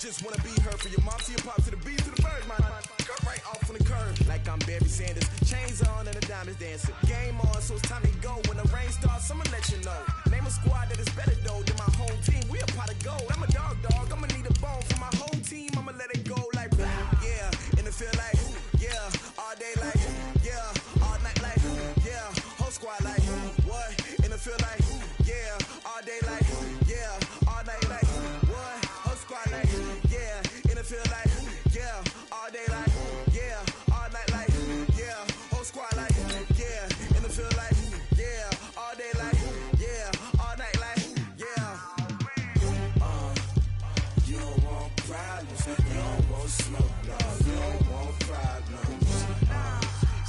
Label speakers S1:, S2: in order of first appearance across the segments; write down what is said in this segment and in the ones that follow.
S1: just wanna be heard from your mom to your pop to the beat to the bird, man. Cut right off on the curb, like I'm Barry Sanders. Chains on and the diamonds dancing. Game on, so it's time to go. When the rain starts, I'ma let you know. Name a squad that is better though than my home team. We a pot of gold. I'm a dog. I'ma need a bone for my whole team. I'ma let it go like yeah. And it feel like yeah. All day like yeah. All night like yeah. Whole squad like what? And it feel like yeah. All day like yeah. All night like what? Whole squad like yeah. And it feel like yeah. All day like yeah. All night like yeah. Whole squad like yeah. And it feel like yeah. All day like yeah. All night like yeah. You don't want problems. You don't want smoke, no. You don't want problems.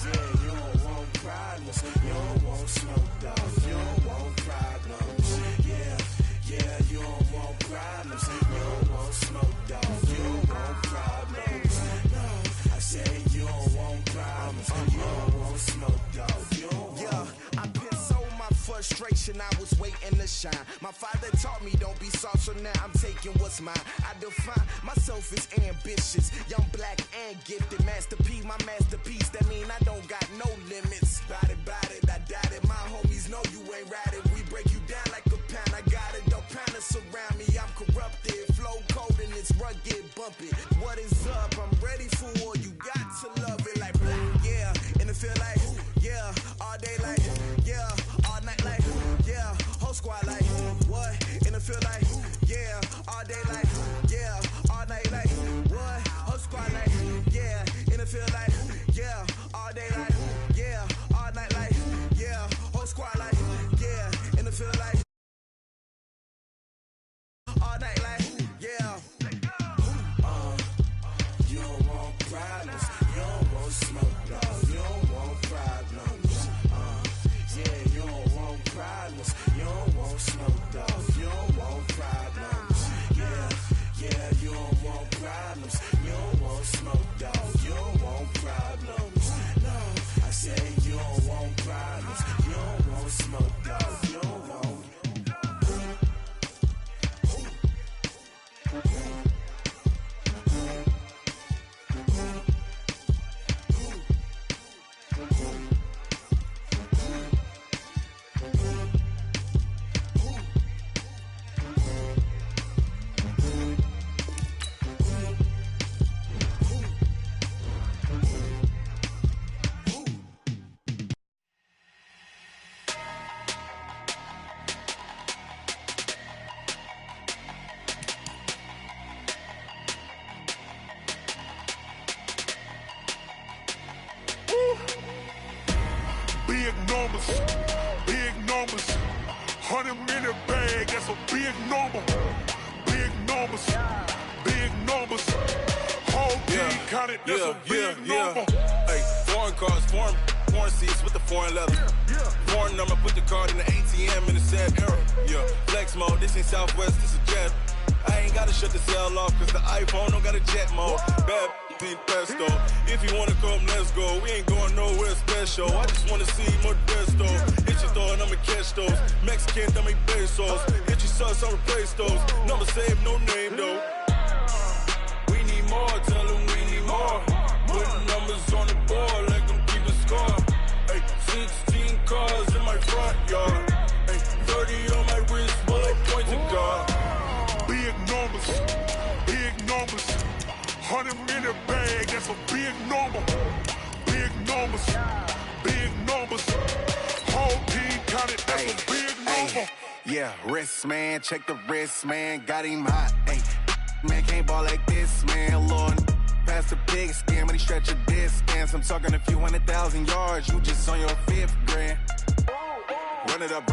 S1: Yeah, you don't want problems. You don't want smoke, dog. You don't want problems. Yeah, you don't want problems. You don't want smoke, dog. You don't want problems. No, I say you don't want problems. You don't want smoke, dog. You don't want. Yeah, I've been so my frustration, I was waiting to shine. My father taught me don't be soft, so now I'm taking what's mine. I define myself as ambitious, young, black, and gifted. Master P, my masterpiece. That mean I don't got no limits. Bout it, I doubt it. My homies know you ain't ratted. We break you down like a pound. I got it, don't panic surround me. I'm corrupted, flow cold and it's rugged, bumpy. What is up? I'm ready for war. You got to love it like yeah, and it feel like yeah, all day like yeah, all night like yeah, whole squad like what? And it feel like yeah, all day like yeah, all night like what? Whole squad like yeah, and it feel like yeah, all day like yeah, all night like yeah, whole squad like yeah, and it feel like all night like yeah. You don't want problems. You don't want smoke, no. You don't want problems. Yeah, you don't want problems. You don't want smoke, dog. You don't want problems. Yeah, you don't want problems. You don't want smoke, dog. You don't want problems. No, I say you don't want problems. You don't want smoke, dog. You don't want.
S2: Big numbers, 100-minute bag, that's a big number. Big numbers, whole team counted, that's a big number.
S3: Hey, foreign cars, foreign seats with the foreign leather. Foreign number, put the card in the ATM in the sad era. Yeah, flex mode, this ain't Southwest, this is jet. I ain't gotta shut the cell off, cause the iPhone don't got a jet mode. Bad pesto. If you wanna come, let's go. We ain't going nowhere special. I just wanna see Modesto. Hit your thought, I'ma catch those. Mexican, I make pesos. Hit your sus, I'll replace those. Number saved, no name though. We need more, tell them we need more. Putting numbers on the board, like them keep a score. Hey, 16 cars in my front yard. Hey, 30 on my wrist, while I point to God.
S2: Big numbers, 100-minute bag, that's a big number. Big numbers, whole team counted, that's a big number.
S4: Yeah, wrist man, check the wrist man, got him hot. Ay, man can't ball like this, man. Lord, past the big scam, when he stretch a distance. I'm talking a few 100,000 yards, you just on your 5th grand. Run it up,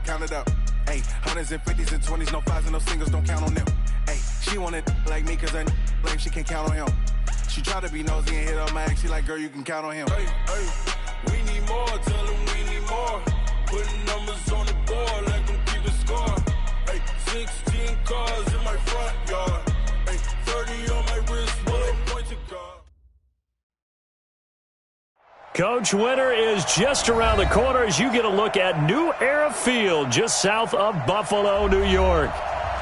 S4: count it up. Ay, hundreds and 50s and 20s, no 5s and no singles, don't count on them. Ay, she want it like me, cause her blame, she can't count on him. She try to be nosy and hit up my ex, she like, girl, you can count on him.
S3: Hey, we need more, tell them we need more. Putting numbers on the board, like them keep a score. Hey, 16 cars in my front yard. Hey, 30 on my wrist, while I point to God.
S5: Coach, winter is just around the corner as you get a look at New Era Field just south of Buffalo, New York.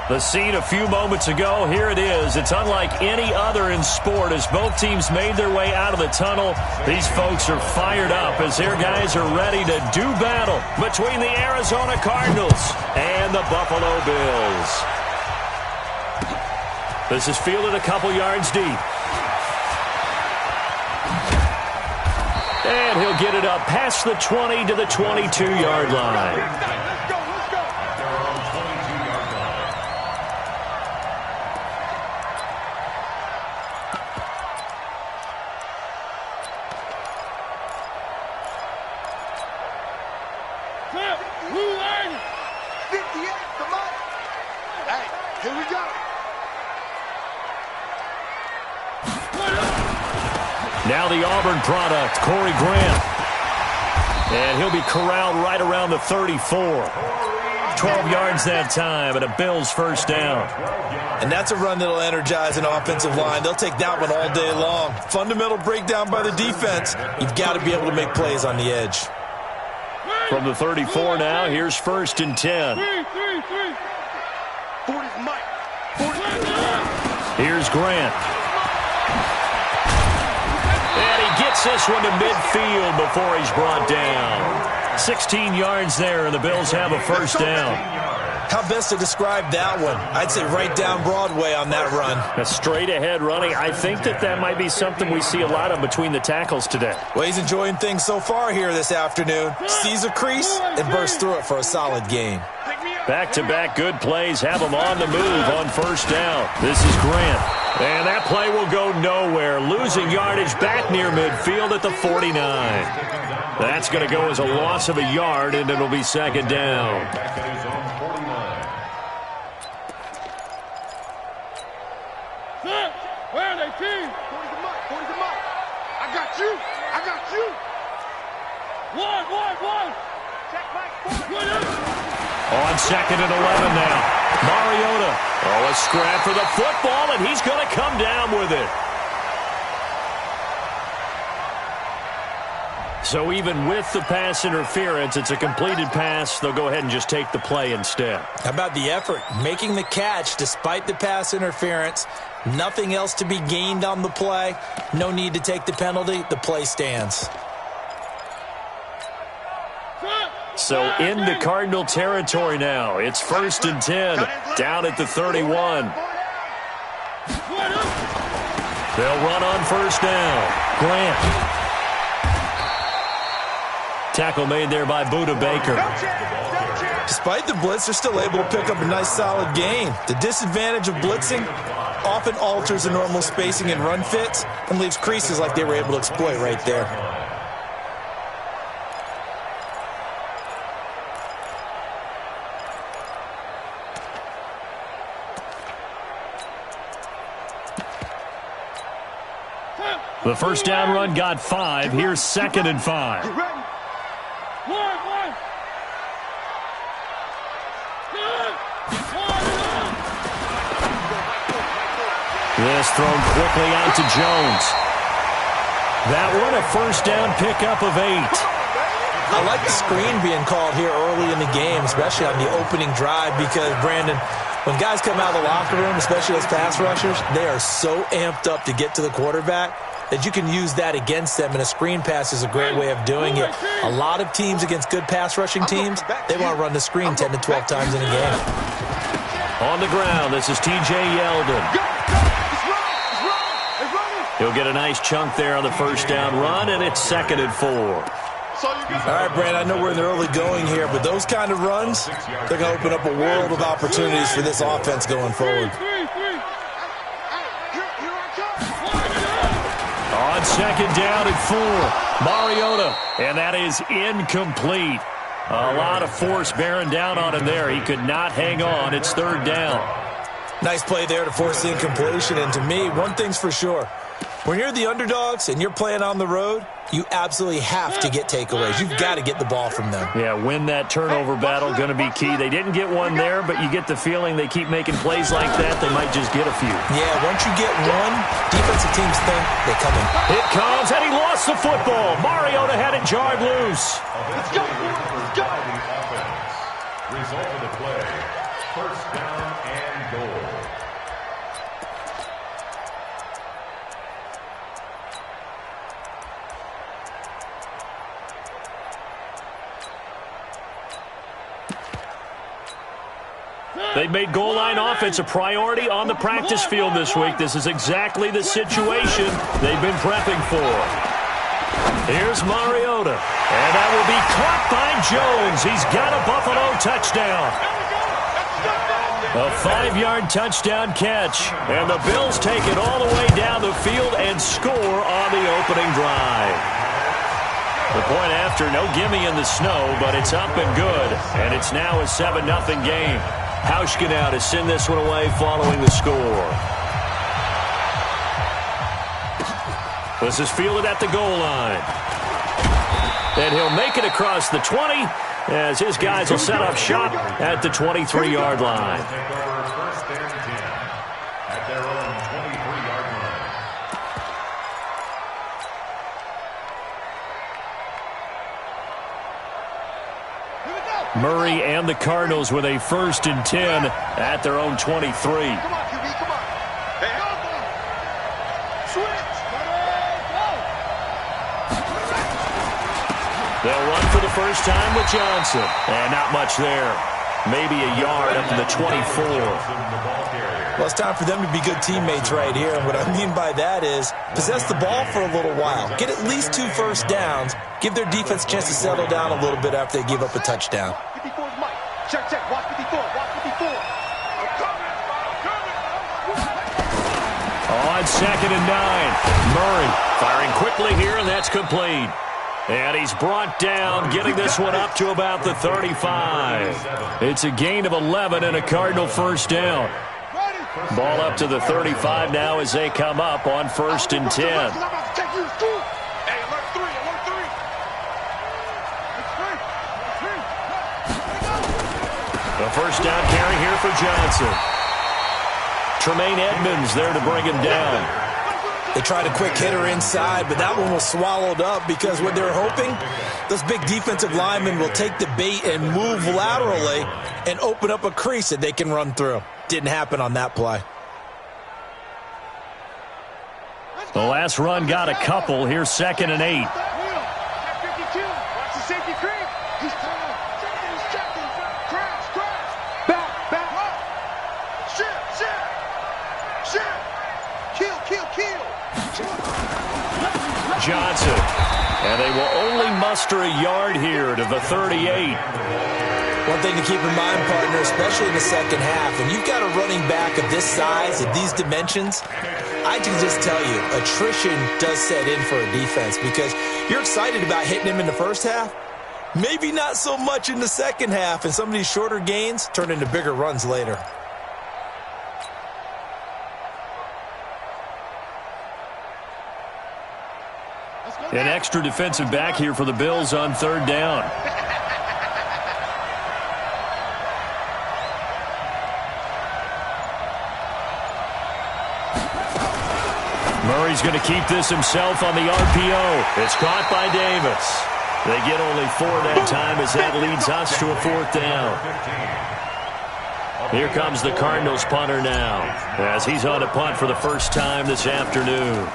S5: The scene a few moments ago, here it is. It's unlike any other in sport as both teams made their way out of the tunnel. These folks are fired up as their guys are ready to do battle between the Arizona Cardinals and the Buffalo Bills. This is fielded a couple yards deep. And he'll get it up past the 20 to the 22-yard line. Now the Auburn product, Corey Grant. And he'll be corralled right around the 34. 12 yards that time and a Bills first down.
S6: And that's a run that'll energize an offensive line. They'll take that one all day long. Fundamental breakdown by the defense. You've got to be able to make plays on the edge.
S5: From the 34 now, here's 1st and 10. Here's Grant. And he gets this one to midfield before he's brought down. 16 yards there, and the Bills have a first down.
S6: How best to describe that one? I'd say right down Broadway on that run.
S5: A straight-ahead running. I think that might be something we see a lot of between the tackles today.
S6: Well, he's enjoying things so far here this afternoon. Sees a crease and bursts through it for a solid gain.
S5: Back-to-back good plays have him on the move on first down. This is Grant. And that play will go nowhere. Losing yardage back near midfield at the 49. That's going to go as a loss of a yard, and it'll be second down.
S2: Where are they, team? 40 them up. I got you. One. Check
S5: On 2nd and 11 now. Mariota. Oh, a scrap for the football, and he's going to come down with it. So even with the pass interference, it's a completed pass. They'll go ahead and just take the play instead.
S6: How about the effort? Making the catch despite the pass interference. Nothing else to be gained on the play. No need to take the penalty. The play stands.
S5: So into Cardinal territory now. It's 1st and 10 down at the 31. They'll run on first down. Grant. Tackle made there by Budda Baker.
S6: Despite the blitz, they're still able to pick up a nice solid gain. The disadvantage of blitzing often alters the normal spacing and run fits and leaves creases like they were able to exploit right there.
S5: The first down run got 5. Here's 2nd and 5. This thrown quickly out to Jones. That one a first down pickup of 8.
S6: I like the screen being called here early in the game, especially on the opening drive, because, Brandon, when guys come out of the locker room, especially those pass rushers, they are so amped up to get to the quarterback that you can use that against them, and a screen pass is a great way of doing it. A lot of teams against good pass rushing teams, they want to run the screen 10 to 12 times in a game.
S5: On the ground, this is T.J. Yeldon. He'll get a nice chunk there on the first down run, and it's 2nd and 4.
S6: All right, Brand, I know we're in the early going here, but those kind of runs, they're going to open up a world of opportunities for this offense going forward.
S5: On 2nd down and 4, Mariota, and that is incomplete. A lot of force bearing down on him there. He could not hang on. It's 3rd down.
S6: Nice play there to force the incompletion, and to me, one thing's for sure. When you're the underdogs and you're playing on the road, you absolutely have to get takeaways. You've got to get the ball from them.
S5: Yeah, win that turnover battle, going to be key. They didn't get one there, but you get the feeling they keep making plays like that, they might just get a few.
S6: Yeah, once you get one, defensive teams think they come in.
S5: It comes, and he lost the football. Mariota had it jarred loose.
S2: Let's go. Result of the play, First down and goal.
S5: They've made goal line offense a priority on the practice field this week. This is exactly the situation they've been prepping for. Here's Mariota, and that will be caught by Jones. He's got a Buffalo touchdown. A 5-yard touchdown catch, and the Bills take it all the way down the field and score on the opening drive. The point after, no gimme in the snow, but it's up and good, and it's now a 7-0 game. Hauschka now to send this one away following the score. This is fielded at the goal line. And he'll make it across the 20 as his guys will set up shop at the 23-yard line.
S2: First and 10 at their own 23-yard line.
S5: Murray and the Cardinals with a 1st and 10 at their own 23.
S7: Come on, QB, come on. Hey, switch.
S5: They'll run for the first time with Johnson. And not much there. Maybe a yard up to the 24.
S6: Well, it's time for them to be good teammates right here. And what I mean by that is possess the ball for a little while. Get at least 2 first downs. Give their defense a chance to settle down a little bit after they give up a touchdown.
S7: 54's Mike. Check, check. Watch 54. Watch 54. I'm coming.
S5: On 2nd and 9. Murray firing quickly here, and that's complete. And he's brought down, getting this one up to about the 35. It's a gain of 11 and a Cardinal first down. Ball up to the 35 now as they come up on 1st and 10.
S7: Hey, alert 3, alert 3.
S5: The first down carry here for Johnson. Tremaine Edmonds there to bring him down.
S6: They tried a quick hitter inside, but that one was swallowed up because what they're hoping, those big defensive linemen will take the bait and move laterally and open up a crease that they can run through. Didn't happen on that play.
S5: The last run got a couple. Here's 2nd and 8.
S7: Watch the safety creep. He's trying. He's checking. Crash. Back up. Shit. Kill.
S5: Johnson. And they will only muster a yard here to the 38.
S6: One thing to keep in mind, partner, especially in the second half, when you've got a running back of this size, of these dimensions, I can just tell you, attrition does set in for a defense because you're excited about hitting him in the first half, maybe not so much in the second half, and some of these shorter gains turn into bigger runs later.
S5: An extra defensive back here for the Bills on 3rd down. Murray's going to keep this himself on the RPO. It's caught by Davis. They get only 4 that time as that leads us to a 4th down. Here comes the Cardinals punter now as he's on a punt for the first time this afternoon.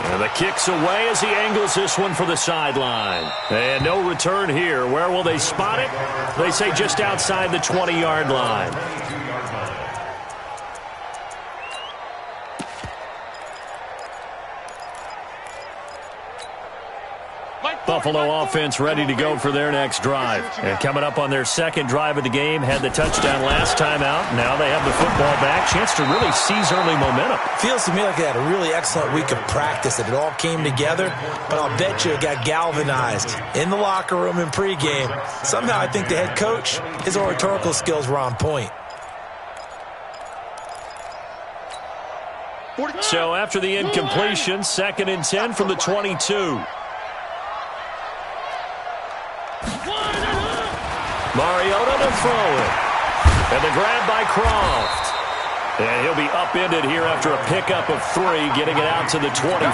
S5: And the kick's away as he angles this one for the sideline. And no return here. Where will they spot it? They say just outside the 20-yard line. Buffalo offense ready to go for their next drive. And coming up on their 2nd drive of the game, had the touchdown last time out. Now they have the football back. Chance to really seize early momentum.
S6: Feels to me like they had a really excellent week of practice, that it all came together. But I'll bet you it got galvanized in the locker room in pregame. Somehow I think the head coach, his oratorical skills were on point.
S5: So after the incompletion, 2nd and 10 from the 22. Mariota to throw it. And the grab by Croft. And he'll be upended here after a pickup of 3, getting it out to the 25.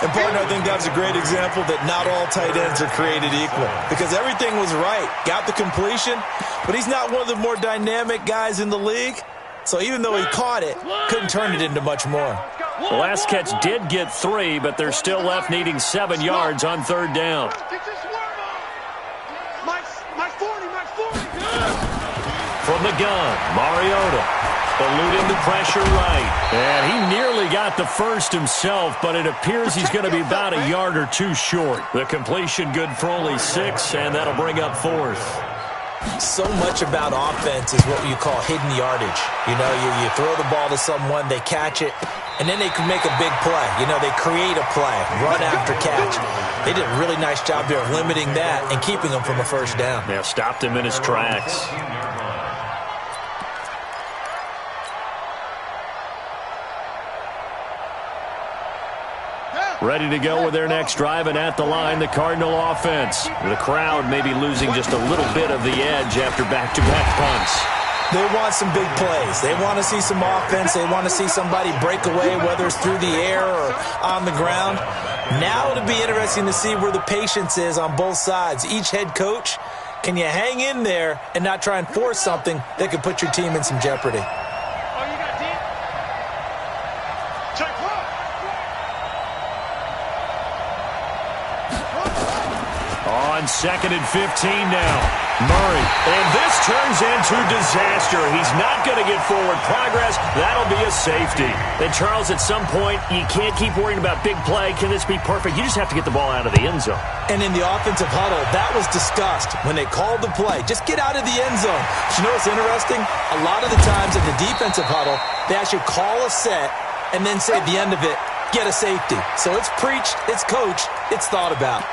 S6: And, partner, I think that's a great example that not all tight ends are created equal because everything was right. Got the completion, but he's not one of the more dynamic guys in the league. So even though he caught it, couldn't turn it into much more.
S5: The last catch did get 3, but they're still left needing 7 yards on 3rd down. From the gun, Mariota. Eluding the pressure right. And he nearly got the first himself, but it appears he's going to be about a yard or 2 short. The completion good for only 6, and that'll bring up 4th.
S6: So much about offense is what you call hidden yardage. You know, you throw the ball to someone, they catch it, and then they can make a big play. You know, they create a play, run after catch. They did a really nice job there of limiting that and keeping him from a first down.
S5: Yeah, stopped him in his tracks. Ready to go with their next drive, and at the line, the Cardinal offense. The crowd may be losing just a little bit of the edge after back-to-back punts.
S6: They want some big plays. They want to see some offense. They want to see somebody break away, whether it's through the air or on the ground. Now it'll be interesting to see where the patience is on both sides. Each head coach, can you hang in there and not try and force something that could put your team in some jeopardy?
S5: On 2nd and 15 now. Murray. And this turns into disaster. He's not going to get forward progress. That'll be a safety. And, Charles, at some point, you can't keep worrying about big play. Can this be perfect? You just have to get the ball out of the end zone.
S6: And in the offensive huddle, that was discussed when they called the play. Just get out of the end zone. But you know what's interesting? A lot of the times in the defensive huddle, they actually call a set and then say at the end of it, get a safety. So it's preached, it's coached, it's thought about.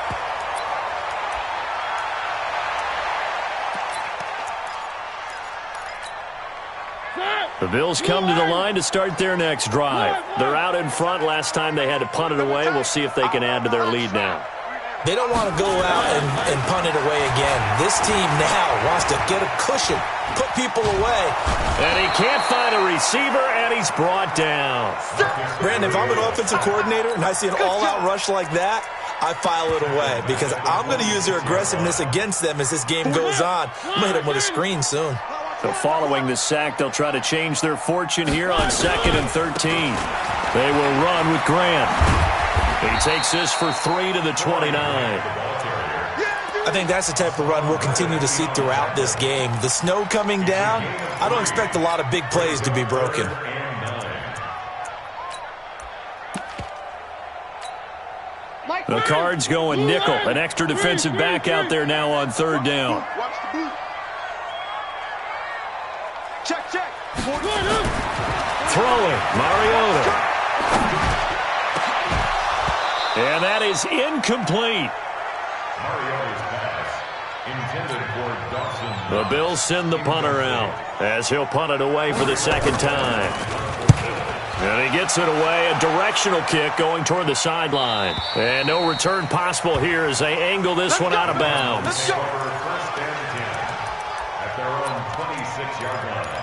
S5: The Bills come to the line to start their next drive. They're out in front. Last time they had to punt it away. We'll see if they can add to their lead now.
S6: They don't want to go out and punt it away again. This team now wants to get a cushion, put people away.
S5: And he can't find a receiver, and he's brought down.
S6: Brandon, if I'm an offensive coordinator and I see an all-out rush like that, I file it away because I'm going to use their aggressiveness against them as this game goes on. I'm going to hit them with a screen soon.
S5: So following the sack, they'll try to change their fortune here on 2nd and 13. They will run with Grant. He takes this for 3 to the 29.
S6: I think that's the type of run we'll continue to see throughout this game. The snow coming down, I don't expect a lot of big plays to be broken.
S5: The Cards going nickel. An extra defensive back out there now on 3rd down. Throwing, Mariota. And that is incomplete. The Bills send the punter out as he'll punt it away for the 2nd time. And he gets it away, a directional kick going toward the sideline. And no return possible here as they angle this one out of bounds.
S8: At their own 26-yard line.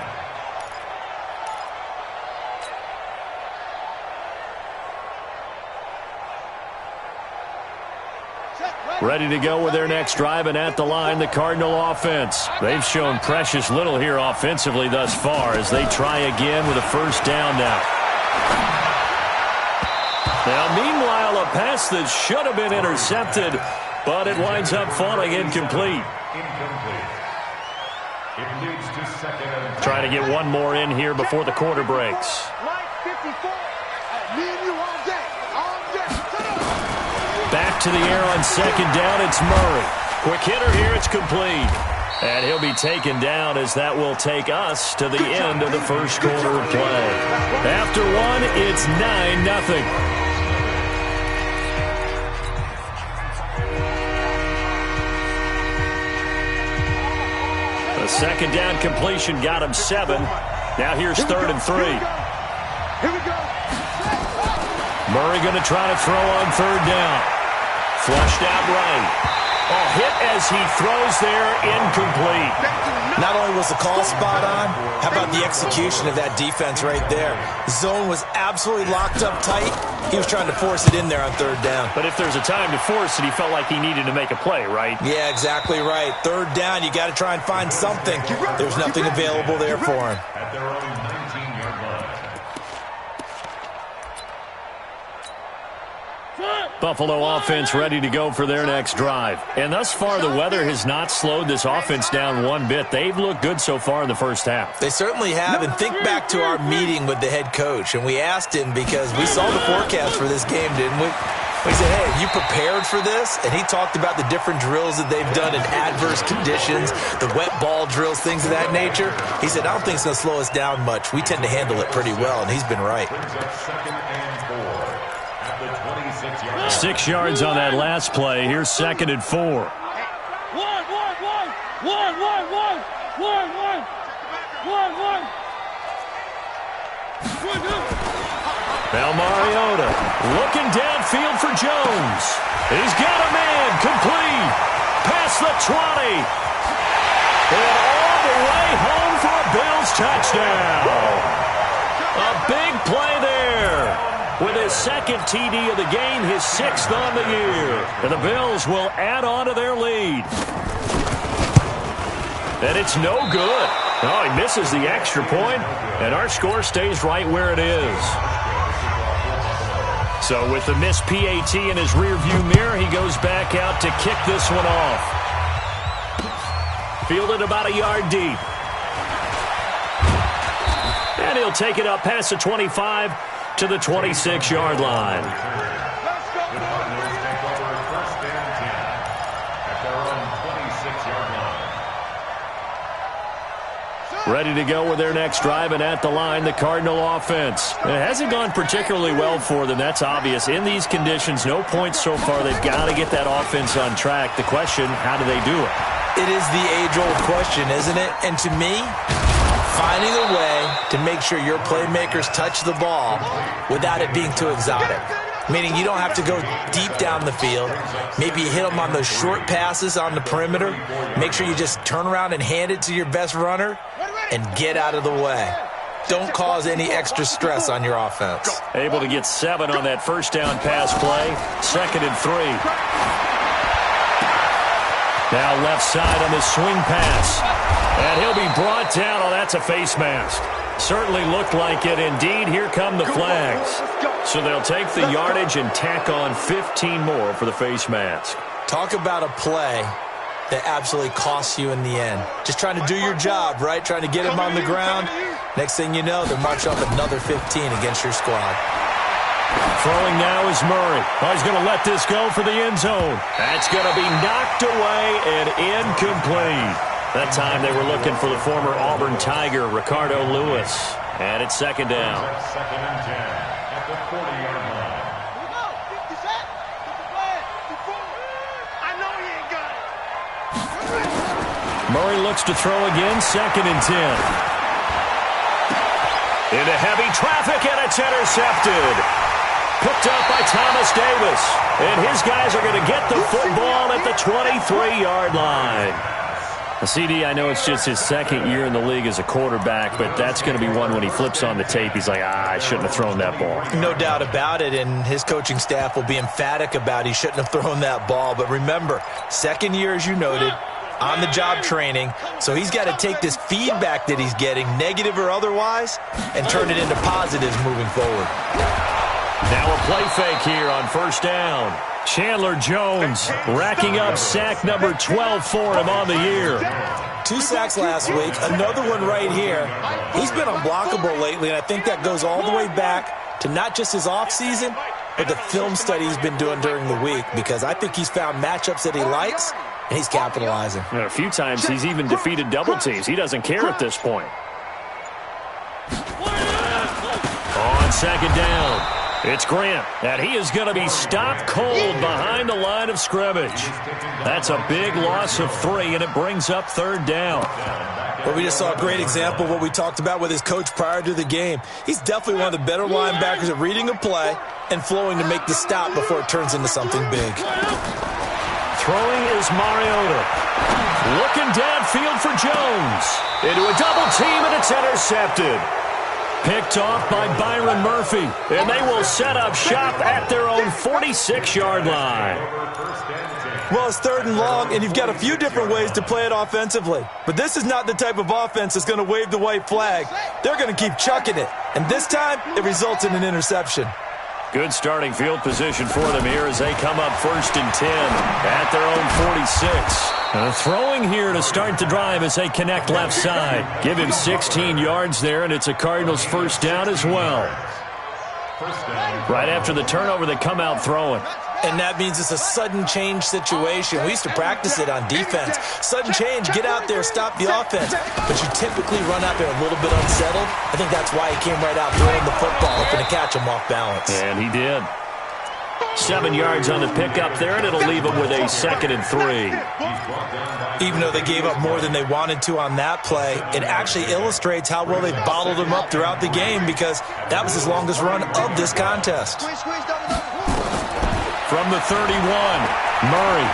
S5: Ready to go with their next drive, and at the line, the Cardinal offense. They've shown precious little here offensively thus far as they try again with a 1st down now. Now, meanwhile, a pass that should have been intercepted, but it winds up falling incomplete.
S8: It leads to 2nd and 10.
S5: Trying to get one more in here before the quarter breaks. Back to the air on 2nd down, it's Murray. Quick hitter here, it's complete. And he'll be taken down as that will take us to the end of the 1st quarter of play. After one, it's 9-0. The 2nd down completion got him 7. Now here's 3rd and 3.
S7: Here we go.
S5: Murray going to try to throw on 3rd down. Flushed out right. Oh, hit as he throws there, incomplete.
S6: Not only was the call spot on, how about the execution of that defense right there? The zone was absolutely locked up tight. He was trying to force it in there on third down.
S5: But if there's a time to force it, he felt like he needed to make a play, right?
S6: Yeah, exactly right. Third down, you got to try and find something. There's nothing available there for him.
S8: At their own 19-yard line.
S5: Buffalo offense ready to go for their next drive. And thus far, the weather has not slowed this offense down one bit. They've looked good so far in the first half.
S6: They certainly have. And think back to our meeting with the head coach. And we asked him because we saw the forecast for this game, didn't we? We said, hey, are you prepared for this? And he talked about the different drills that they've done in adverse conditions, the wet ball drills, things of that nature. He said, I don't think it's going to slow us down much. We tend to handle it pretty well, and he's been right.
S8: Brings up 2nd and 4 at the 26-yard line.
S5: 6 yards on that last play. Here's 2nd and 4. Now Mariota looking downfield for Jones. He's got a man complete. Past the 20. And all the way home for a Bills touchdown. A big play there. With his 2nd TD of the game, his 6th on the year. And the Bills will add on to their lead. And it's no good. Oh, he misses the extra point, and our score stays right where it is. So with the missed PAT in his rearview mirror, he goes back out to kick this one off. Fielded about a yard deep. And he'll take it up past the 25 to the 26-yard line.
S8: The Cardinals take over 1st and 10 at their own 26-yard line.
S5: Ready to go with their next drive, and at the line, the Cardinal offense. It hasn't gone particularly well for them. That's obvious. In these conditions, no points so far. They've got to get that offense on track. The question, how do they do it?
S6: It is the age-old question, isn't it? And to me, finding a way to make sure your playmakers touch the ball without it being too exotic. Meaning you don't have to go deep down the field. Maybe you hit them on those short passes on the perimeter. Make sure you just turn around and hand it to your best runner and get out of the way. Don't cause any extra stress on your offense.
S5: Able to get 7 on that first down pass play. 2nd and 3. Now left side on the swing pass. And he'll be brought down. Oh, that's a face mask. Certainly looked like it. Indeed, here come the flags. So they'll take the yardage and tack on 15 more for the face mask.
S6: Talk about a play that absolutely costs you in the end. Just trying to do your job, right? Trying to get him on the ground. Next thing you know, they're marching up another 15 against your squad.
S5: Throwing now is Murray. Oh, he's going to let this go for the end zone. That's going to be knocked away and incomplete. That time they were looking for the former Auburn Tiger, Ricardo Lewis. And it's 2nd down.
S8: 2nd and 10 at the 40-yard line.
S5: Murray looks to throw again, 2nd and 10. Into heavy traffic, and it's intercepted. Picked up by Thomas Davis. And his guys are going to get the football at the 23-yard line. CD, I know it's just his 2nd year in the league as a quarterback, but that's going to be one when he flips on the tape, he's like, I shouldn't have thrown that ball.
S6: No doubt about it, and his coaching staff will be emphatic about he shouldn't have thrown that ball. But remember, 2nd year, as you noted, on-the-job training, so he's got to take this feedback that he's getting, negative or otherwise, and turn it into positives moving forward.
S5: Now a play fake here on 1st down. Chandler Jones racking up sack number 12 for him on the year.
S6: 2 sacks last week, another one right here. He's been unblockable lately, and I think that goes all the way back to not just his offseason, but the film study he's been doing during the week, because I think he's found matchups that he likes, and he's capitalizing.
S5: And a few times he's even defeated double teams. He doesn't care at this point. On 2nd down. It's Grant, and he is going to be stopped cold behind the line of scrimmage. That's a big loss of 3, and it brings up 3rd down.
S6: Well, we just saw a great example of what we talked about with his coach prior to the game. He's definitely one of the better linebackers at reading a play and flowing to make the stop before it turns into something big.
S5: Throwing is Mariota. Looking downfield for Jones. Into a double team, and it's intercepted. Picked off by Byron Murphy, and they will set up shop at their own 46-yard line.
S6: Well, it's 3rd and long, and you've got a few different ways to play it offensively. But this is not the type of offense that's going to wave the white flag. They're going to keep chucking it, and this time it results in an interception.
S5: Good starting field position for them here as they come up 1st and 10 at their own 46. Throwing here to start the drive as they connect left side. Give him 16 yards there, and it's a Cardinals first down as well. Right after the turnover, they come out throwing.
S6: And that means it's a sudden change situation. We used to practice it on defense. Sudden change, get out there, stop the offense. But you typically run out there a little bit unsettled. I think that's why he came right out throwing the football, hoping to catch him off balance.
S5: And he did. 7 yards on the pickup there, and it'll leave him with a 2nd and 3.
S6: Even though they gave up more than they wanted to on that play, it actually illustrates how well they bottled him up throughout the game because that was his longest run of this contest.
S5: From the 31, Murray.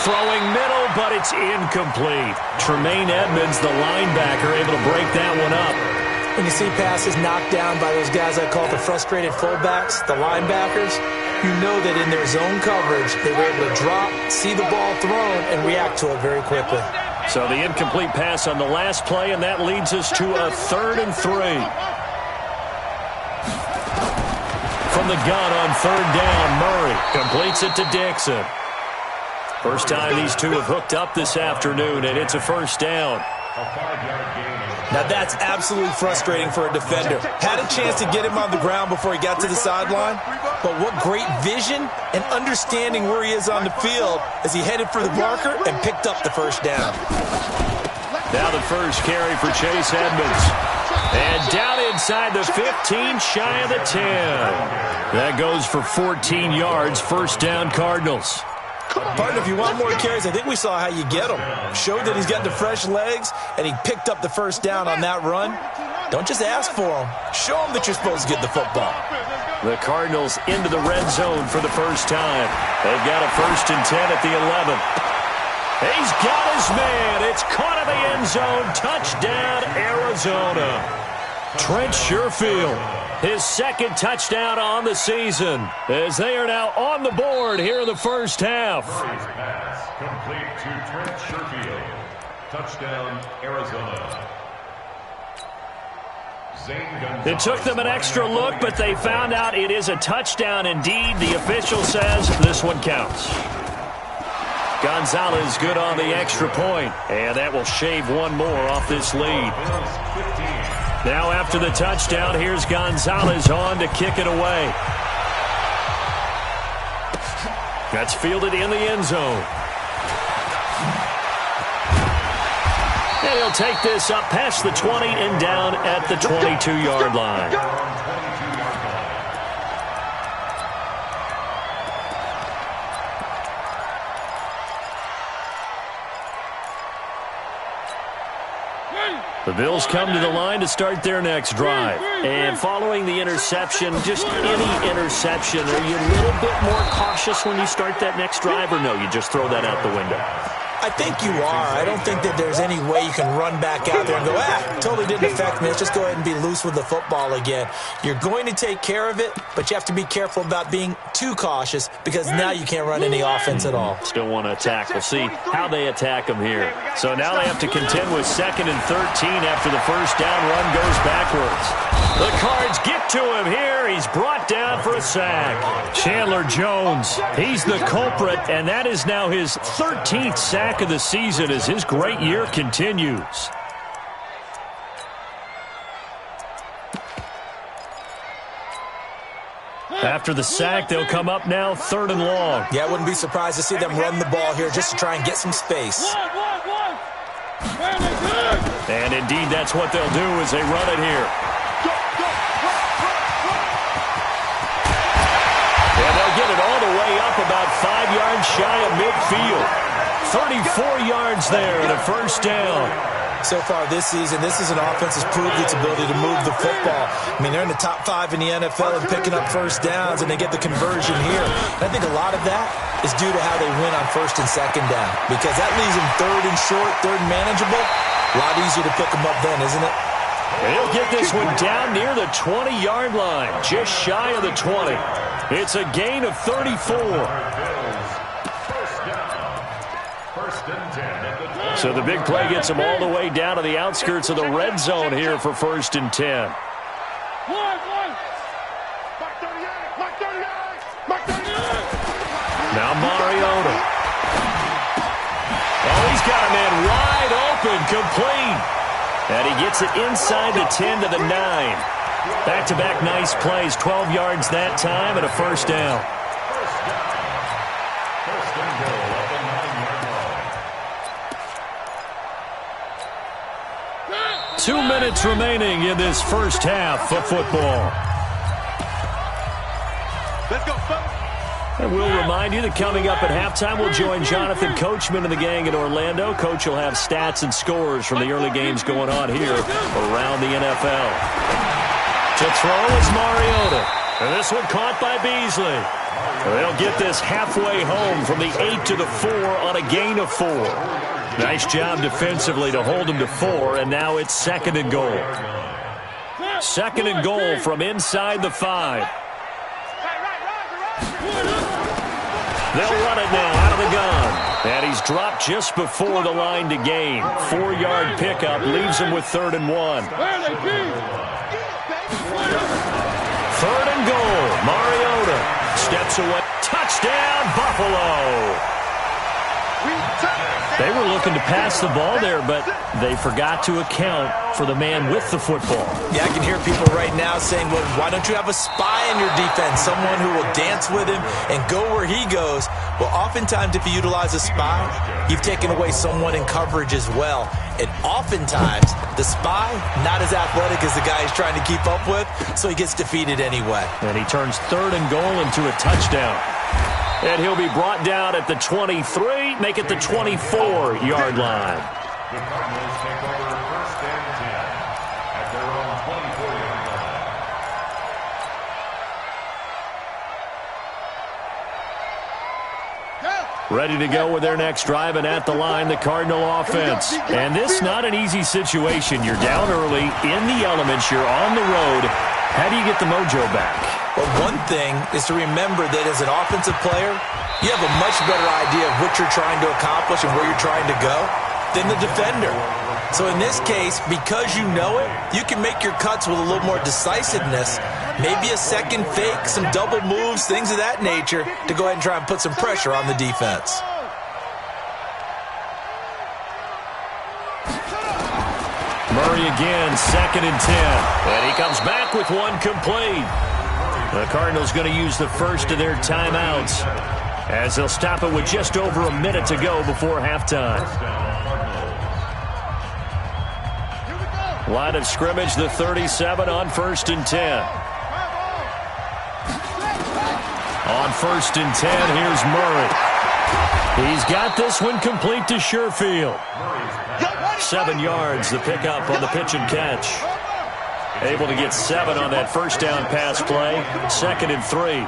S5: Throwing middle, but it's incomplete. Tremaine Edmonds, the linebacker, able to break that one up.
S6: When you see passes knocked down by those guys I call the frustrated fullbacks, the linebackers, you know that in their zone coverage, they were able to drop, see the ball thrown, and react to it very quickly.
S5: So the incomplete pass on the last play, and that leads us to a 3rd and 3. From the gun on 3rd down, Murray completes it to Dixon. First time these two have hooked up this afternoon, and it's a first down.
S6: Now that's absolutely frustrating for a defender. Had a chance to get him on the ground before he got to the sideline, but what great vision and understanding where he is on the field as he headed for the marker and picked up the first down.
S5: Now the first carry for Chase Edmonds. And down inside the 15, shy of the 10. That goes for 14 yards, first down Cardinals.
S6: Partner, if you want more carries, I think we saw how you get him. Showed that he's got the fresh legs, and he picked up the first down on that run. Don't just ask for him. Show him that you're supposed to get the football.
S5: The Cardinals into the red zone for the first time. They've got a 1st and 10 at the 11. He's got his man. It's caught in the end zone. Touchdown, Arizona. Trent Sherfield, his 2nd touchdown on the season, as they are now on the board here in the first half.
S8: Pass complete to Trent Sherfield. Touchdown, Arizona.
S5: It took them an extra look, but they found out it is a touchdown indeed. The official says this one counts. Gonzalez good on the extra point, and that will shave one more off this lead. Now after the touchdown, here's Gonzalez on to kick it away. That's fielded in the end zone. And he'll take this up past the 20 and down at the 22-yard line. The Bills come to the line to start their next drive. And following the interception, just any interception, are you a little bit more cautious when you start that next drive, or no, you just throw that out the window?
S6: I think you are. I don't think that there's any way you can run back out there and go, totally didn't affect me. Let's just go ahead and be loose with the football again. You're going to take care of it, but you have to be careful about being too cautious because now you can't run any offense at all.
S5: Still want to attack. We'll see how they attack them here. So now they have to contend with 2nd and 13 after the first down run goes backwards. The Cards get to him here. He's brought down for a sack. Chandler Jones, he's the culprit, and that is now his 13th sack of the season as his great year continues. After the sack, they'll come up now 3rd and long.
S6: Yeah, I wouldn't be surprised to see them run the ball here just to try and get some space.
S5: And indeed, that's what they'll do as they run it here. And they'll get it all the way up about 5 yards shy of midfield. 34 yards there and a first down.
S6: So far this season, this is an offense that's proved its ability to move the football. I mean, they're in the top 5 in the NFL and picking up first downs, and they get the conversion here. And I think a lot of that is due to how they win on first and second down, because that leaves them third and short, third and manageable. A lot easier to pick them up then, isn't it?
S5: And he'll get this one down near the 20-yard line, just shy of the 20. It's a gain of 34. So the big play gets them all the way down to the outskirts of the red zone here for 1st and 10. Now Mariota. Oh, he's got a man wide open, complete. And he gets it inside the 10 to the 9. Back-to-back nice plays, 12 yards that time and a first down. 2 minutes remaining in this first half of football.
S7: Let's go, folks.
S5: And we'll remind you that coming up at halftime, we'll join Jonathan Coachman and the gang in Orlando. Coach will have stats and scores from the early games going on here around the NFL. To throw is Mariota. And this one caught by Beasley. They'll get this halfway home from the 8 to the 4 on a gain of 4. Nice job defensively to hold them to 4, and now it's 2nd and goal. 2nd and goal from inside the 5. They'll run it now out of the gun. And he's dropped just before the line to gain. 4-yard pickup leaves him with 3rd and 1. 3rd and goal. Mariota steps away. Touchdown, Buffalo. They were looking to pass the ball there, but they forgot to account for the man with the football.
S6: Yeah, I can hear people right now saying, well, why don't you have a spy in your defense, someone who will dance with him and go where he goes? Well, oftentimes if you utilize a spy, you've taken away someone in coverage as well. And oftentimes, the spy, not as athletic as the guy he's trying to keep up with, so he gets defeated anyway.
S5: And he turns 3rd and goal into a touchdown. And he'll be brought down at the 23, make it the 24-yard line.
S8: The Cardinals take over 1st and 10 at their own 24-yard line.
S5: Ready to go with their next drive, and at the line, the Cardinal offense. And this not an easy situation. You're down early, in the elements, you're on the road. How do you get the mojo back?
S6: Well, one thing is to remember that as an offensive player, you have a much better idea of what you're trying to accomplish and where you're trying to go than the defender. So in this case, because you know it, you can make your cuts with a little more decisiveness, maybe a second fake, some double moves, things of that nature, to go ahead and try and put some pressure on the defense.
S5: Murray again, 2nd and 10. And he comes back with one complete. The Cardinals going to use the first of their timeouts as they'll stop it with just over a minute to go before halftime. Line of scrimmage, the 37 on 1st and 10. On 1st and 10, here's Murray. He's got this one complete to Sherfield. 7 yards, the pickup on the pitch and catch. Able to get 7 on that first down pass play. 2nd and 3.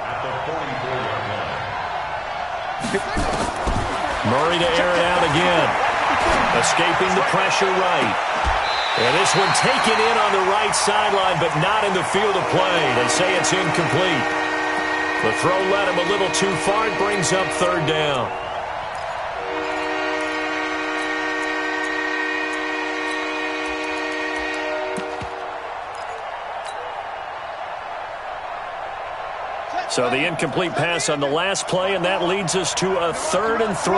S5: Murray to air it out again. Escaping the pressure right. And this one taken in on the right sideline, but not in the field of play. They say it's incomplete. The throw led him a little too far. It brings up 3rd down. So the incomplete pass on the last play, and that leads us to a 3rd and 3.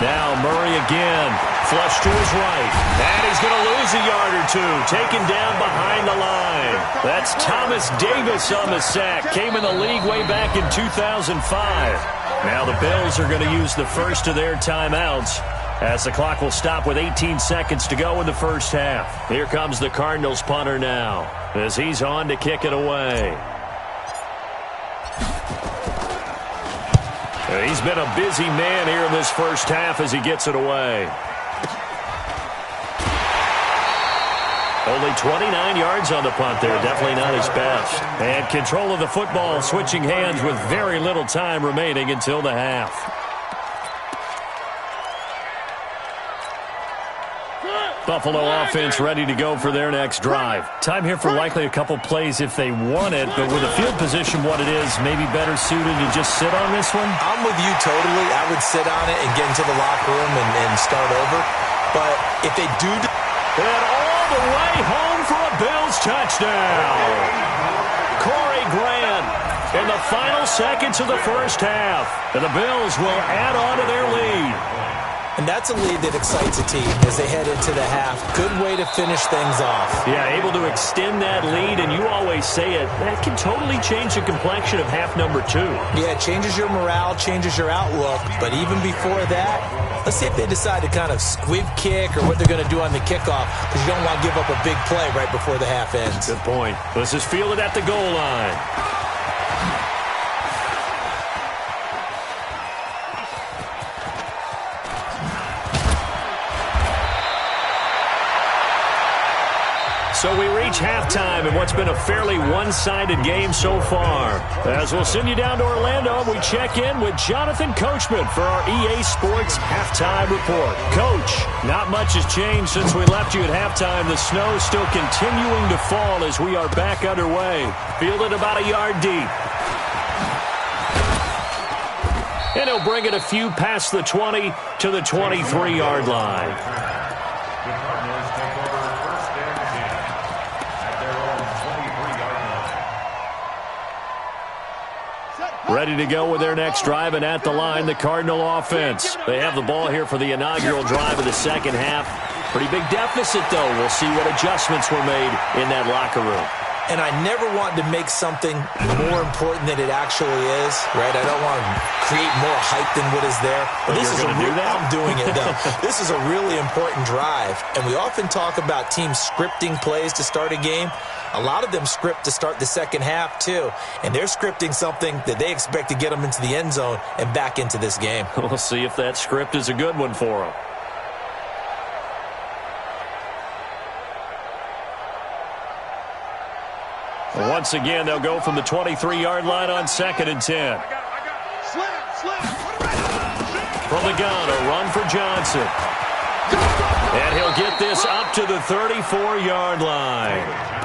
S5: Now Murray again, flush to his right. And he's going to lose a yard or two, taken down behind the line. That's Thomas Davis on the sack. Came in the league way back in 2005. Now the Bills are going to use the first of their timeouts, as the clock will stop with 18 seconds to go in the first half. Here comes the Cardinals punter now, as he's on to kick it away. He's been a busy man here in this first half as he gets it away. Only 29 yards on the punt there. Definitely not his best. And control of the football switching hands with very little time remaining until the half. Buffalo offense ready to go for their next drive. Time here for likely a couple plays if they want it, but with the field position what it is, maybe better suited to just sit on this one?
S6: I'm with you totally. I would sit on it and get into the locker room and start over. But if they do...
S5: And all the way home for a Bills touchdown. Corey Grant in the final seconds of the first half. And the Bills will add on to their lead.
S6: And that's a lead that excites a team as they head into the half. Good way to finish things off.
S5: Yeah, able to extend that lead, and you always say it, that can totally change the complexion of half number 2.
S6: Yeah, it changes your morale, changes your outlook. But even before that, let's see if they decide to kind of squib kick or what they're going to do on the kickoff, because you don't want to give up a big play right before the half ends.
S5: Good point. This is fielded at the goal line. So we reach halftime in what's been a fairly one-sided game so far. As we'll send you down to Orlando, we check in with Jonathan Coachman for our EA Sports Halftime Report. Coach, not much has changed since we left you at halftime. The snow still continuing to fall as we are back underway. Fielded about a yard deep. And he'll bring it a few past the 20 to the 23-yard line. Ready to go with their next drive, and at the line, the Cardinal offense. They have the ball here for the inaugural drive of the second half. Pretty big deficit, though. We'll see what adjustments were made in that locker room.
S6: And I never want to make something more important than it actually is, right? I don't want to create more hype than what is there. But this is I'm doing it, though. This is a really important drive. And we often talk about teams scripting plays to start a game. A lot of them script to start the second half, too. And they're scripting something that they expect to get them into the end zone and back into this game.
S5: We'll see if that script is a good one for them. Once again, they'll go from the 23-yard line on 2nd and 10. From the gun, a run for Johnson. And he'll get this up to the 34-yard line.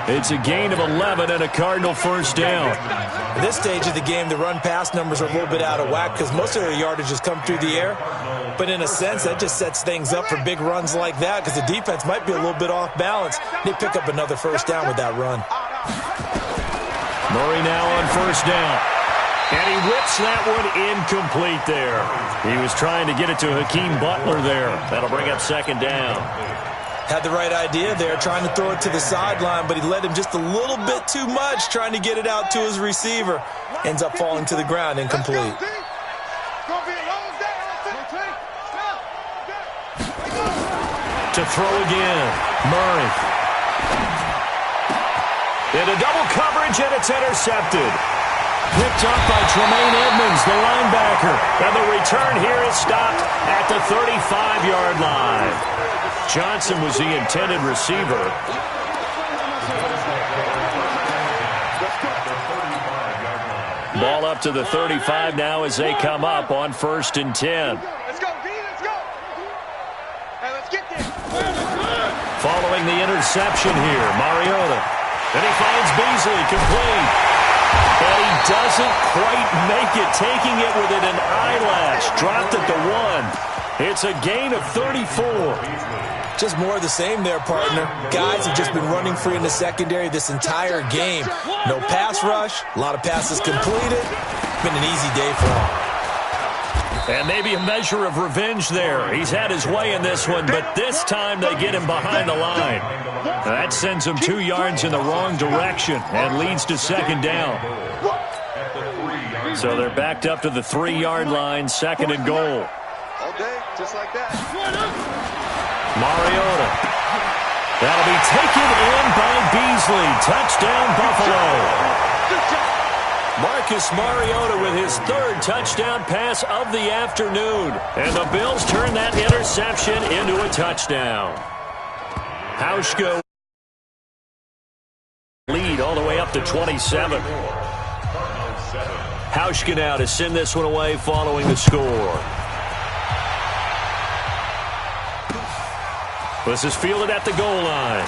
S5: It's a gain of 11 and a Cardinal first down.
S6: At this stage of the game, the run-pass numbers are a little bit out of whack because most of their yardage has come through the air. But in a sense, that just sets things up for big runs like that because the defense might be a little bit off balance. They pick up another first down with that run.
S5: Murray now on first down. And he whips that one incomplete there. He was trying to get it to Hakeem Butler there. That'll bring up second down.
S6: Had the right idea there, trying to throw it to the sideline, but he led him just a little bit too much, trying to get it out to his receiver. Ends up falling to the ground, incomplete.
S5: To throw again, Murray. Into double coverage, and it's intercepted. Picked up by Tremaine Edmonds, the linebacker. And the return here is stopped at the 35-yard line. Johnson was the intended receiver. Ball up to the 35 now as they come up on 1st and 10.
S7: Let's go, D, let's go. Hey, let's get there.
S5: Following the interception here, Mariota. And he finds Beasley complete. And he doesn't quite make it, taking it within an eyelash. Dropped at the 1. It's a gain of 34.
S6: Just more of the same there, partner. Guys have just been running free in the secondary this entire game. No pass rush, a lot of passes completed. Been an easy day for him.
S5: And maybe a measure of revenge there. He's had his way in this one, but this time they get him behind the line. That sends him 2 yards in the wrong direction and leads to second down. So they're backed up to the 3-yard line, 2nd and goal.
S7: All day, just like that.
S5: Mariota. That'll be taken in by Beasley. Touchdown, Buffalo. Marcus Mariota with his 3rd touchdown pass of the afternoon. And the Bills turn that interception into a touchdown. Hauschka the 27. Hauschka now to send this one away following the score. This is fielded at the goal line.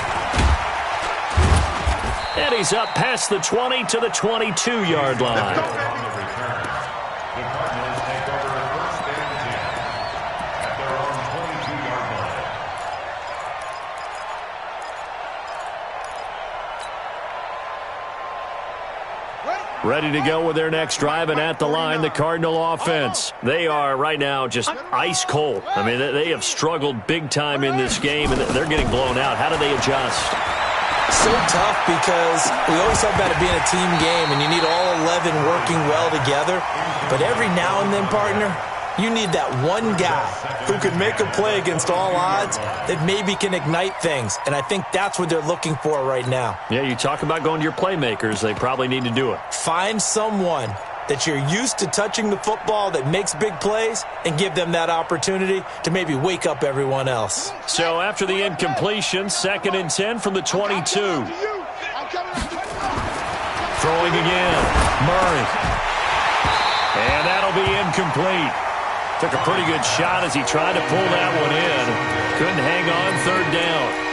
S5: And he's up past the 20 to the 22-yard line. Ready to go with their next drive, and at the line, the Cardinal offense. They are right now just ice cold. I mean, they have struggled big time in this game, and they're getting blown out. How do they adjust?
S6: So tough because we always talk about it being a team game, and you need all 11 working well together. But every now and then, partner, you need that one guy who can make a play against all odds that maybe can ignite things. And I think that's what they're looking for right now.
S5: Yeah, you talk about going to your playmakers. They probably need to do it.
S6: Find someone that you're used to touching the football that makes big plays and give them that opportunity to maybe wake up everyone else.
S5: So after the incompletion, 2nd and 10 from the 22. Throwing again. Murray. And that'll be incomplete. Took a pretty good shot as he tried to pull that one in. Couldn't hang on 3rd down.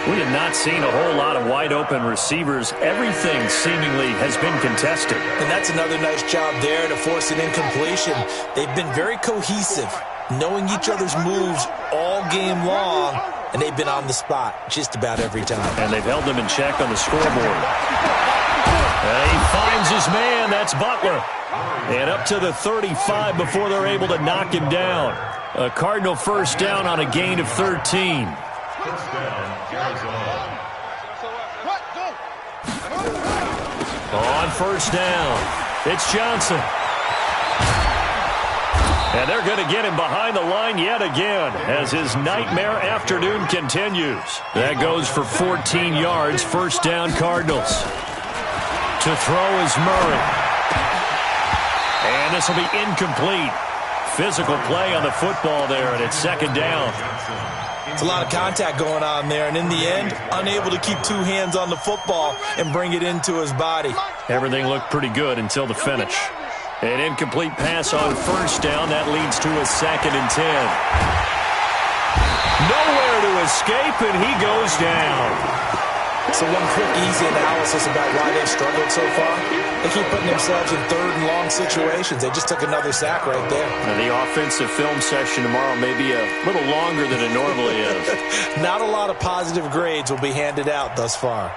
S5: We have not seen a whole lot of wide-open receivers. Everything seemingly has been contested.
S6: And that's another nice job there to force an incompletion. They've been very cohesive, knowing each other's moves all game long, and they've been on the spot just about every time.
S5: And they've held them in check on the scoreboard. He finds his man. That's Butler. And up to the 35 before they're able to knock him down. A Cardinal first down on a gain of 13. On first down, it's Johnson. And they're going to get him behind the line yet again as his nightmare afternoon continues. That goes for 14 yards, first down Cardinals. To throw is Murray. And this will be incomplete. Physical play on the football there, and it's 2nd down.
S6: It's a lot of contact going on there, and in the end, unable to keep 2 hands on the football and bring it into his body.
S5: Everything looked pretty good until the finish. An incomplete pass on first down. That leads to a 2nd and 10. Nowhere to escape, and he goes down.
S6: So one quick, easy analysis about why they've struggled so far. They keep putting themselves in 3rd and long situations. They just took another sack right there.
S5: Now, the offensive film session tomorrow may be a little longer than it normally is.
S6: Not a lot of positive grades will be handed out thus far.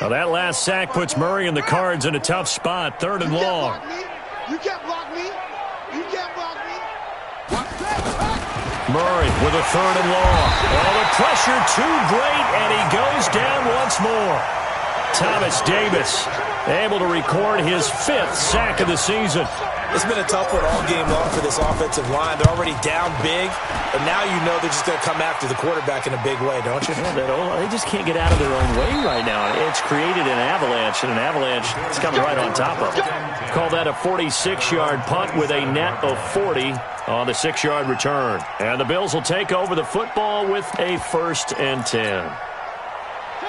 S5: Now, that last sack puts Murray and the Cards in a tough spot, 3rd and long.
S1: You can't block me. You can't block me.
S5: Murray with a 3rd and long. Oh, the pressure too great, and he goes down once more. Thomas Davis able to record his 5th sack of the season.
S6: It's been a tough one all game long for this offensive line. They're already down big, but now you know they're just going to come after the quarterback in a big way, don't you?
S5: Yeah, they just can't get out of their own way right now. It's created an avalanche, and an avalanche is coming right on top of them. Call that a 46-yard punt with a net of 40 on the 6-yard return. And the Bills will take over the football with a 1st and 10.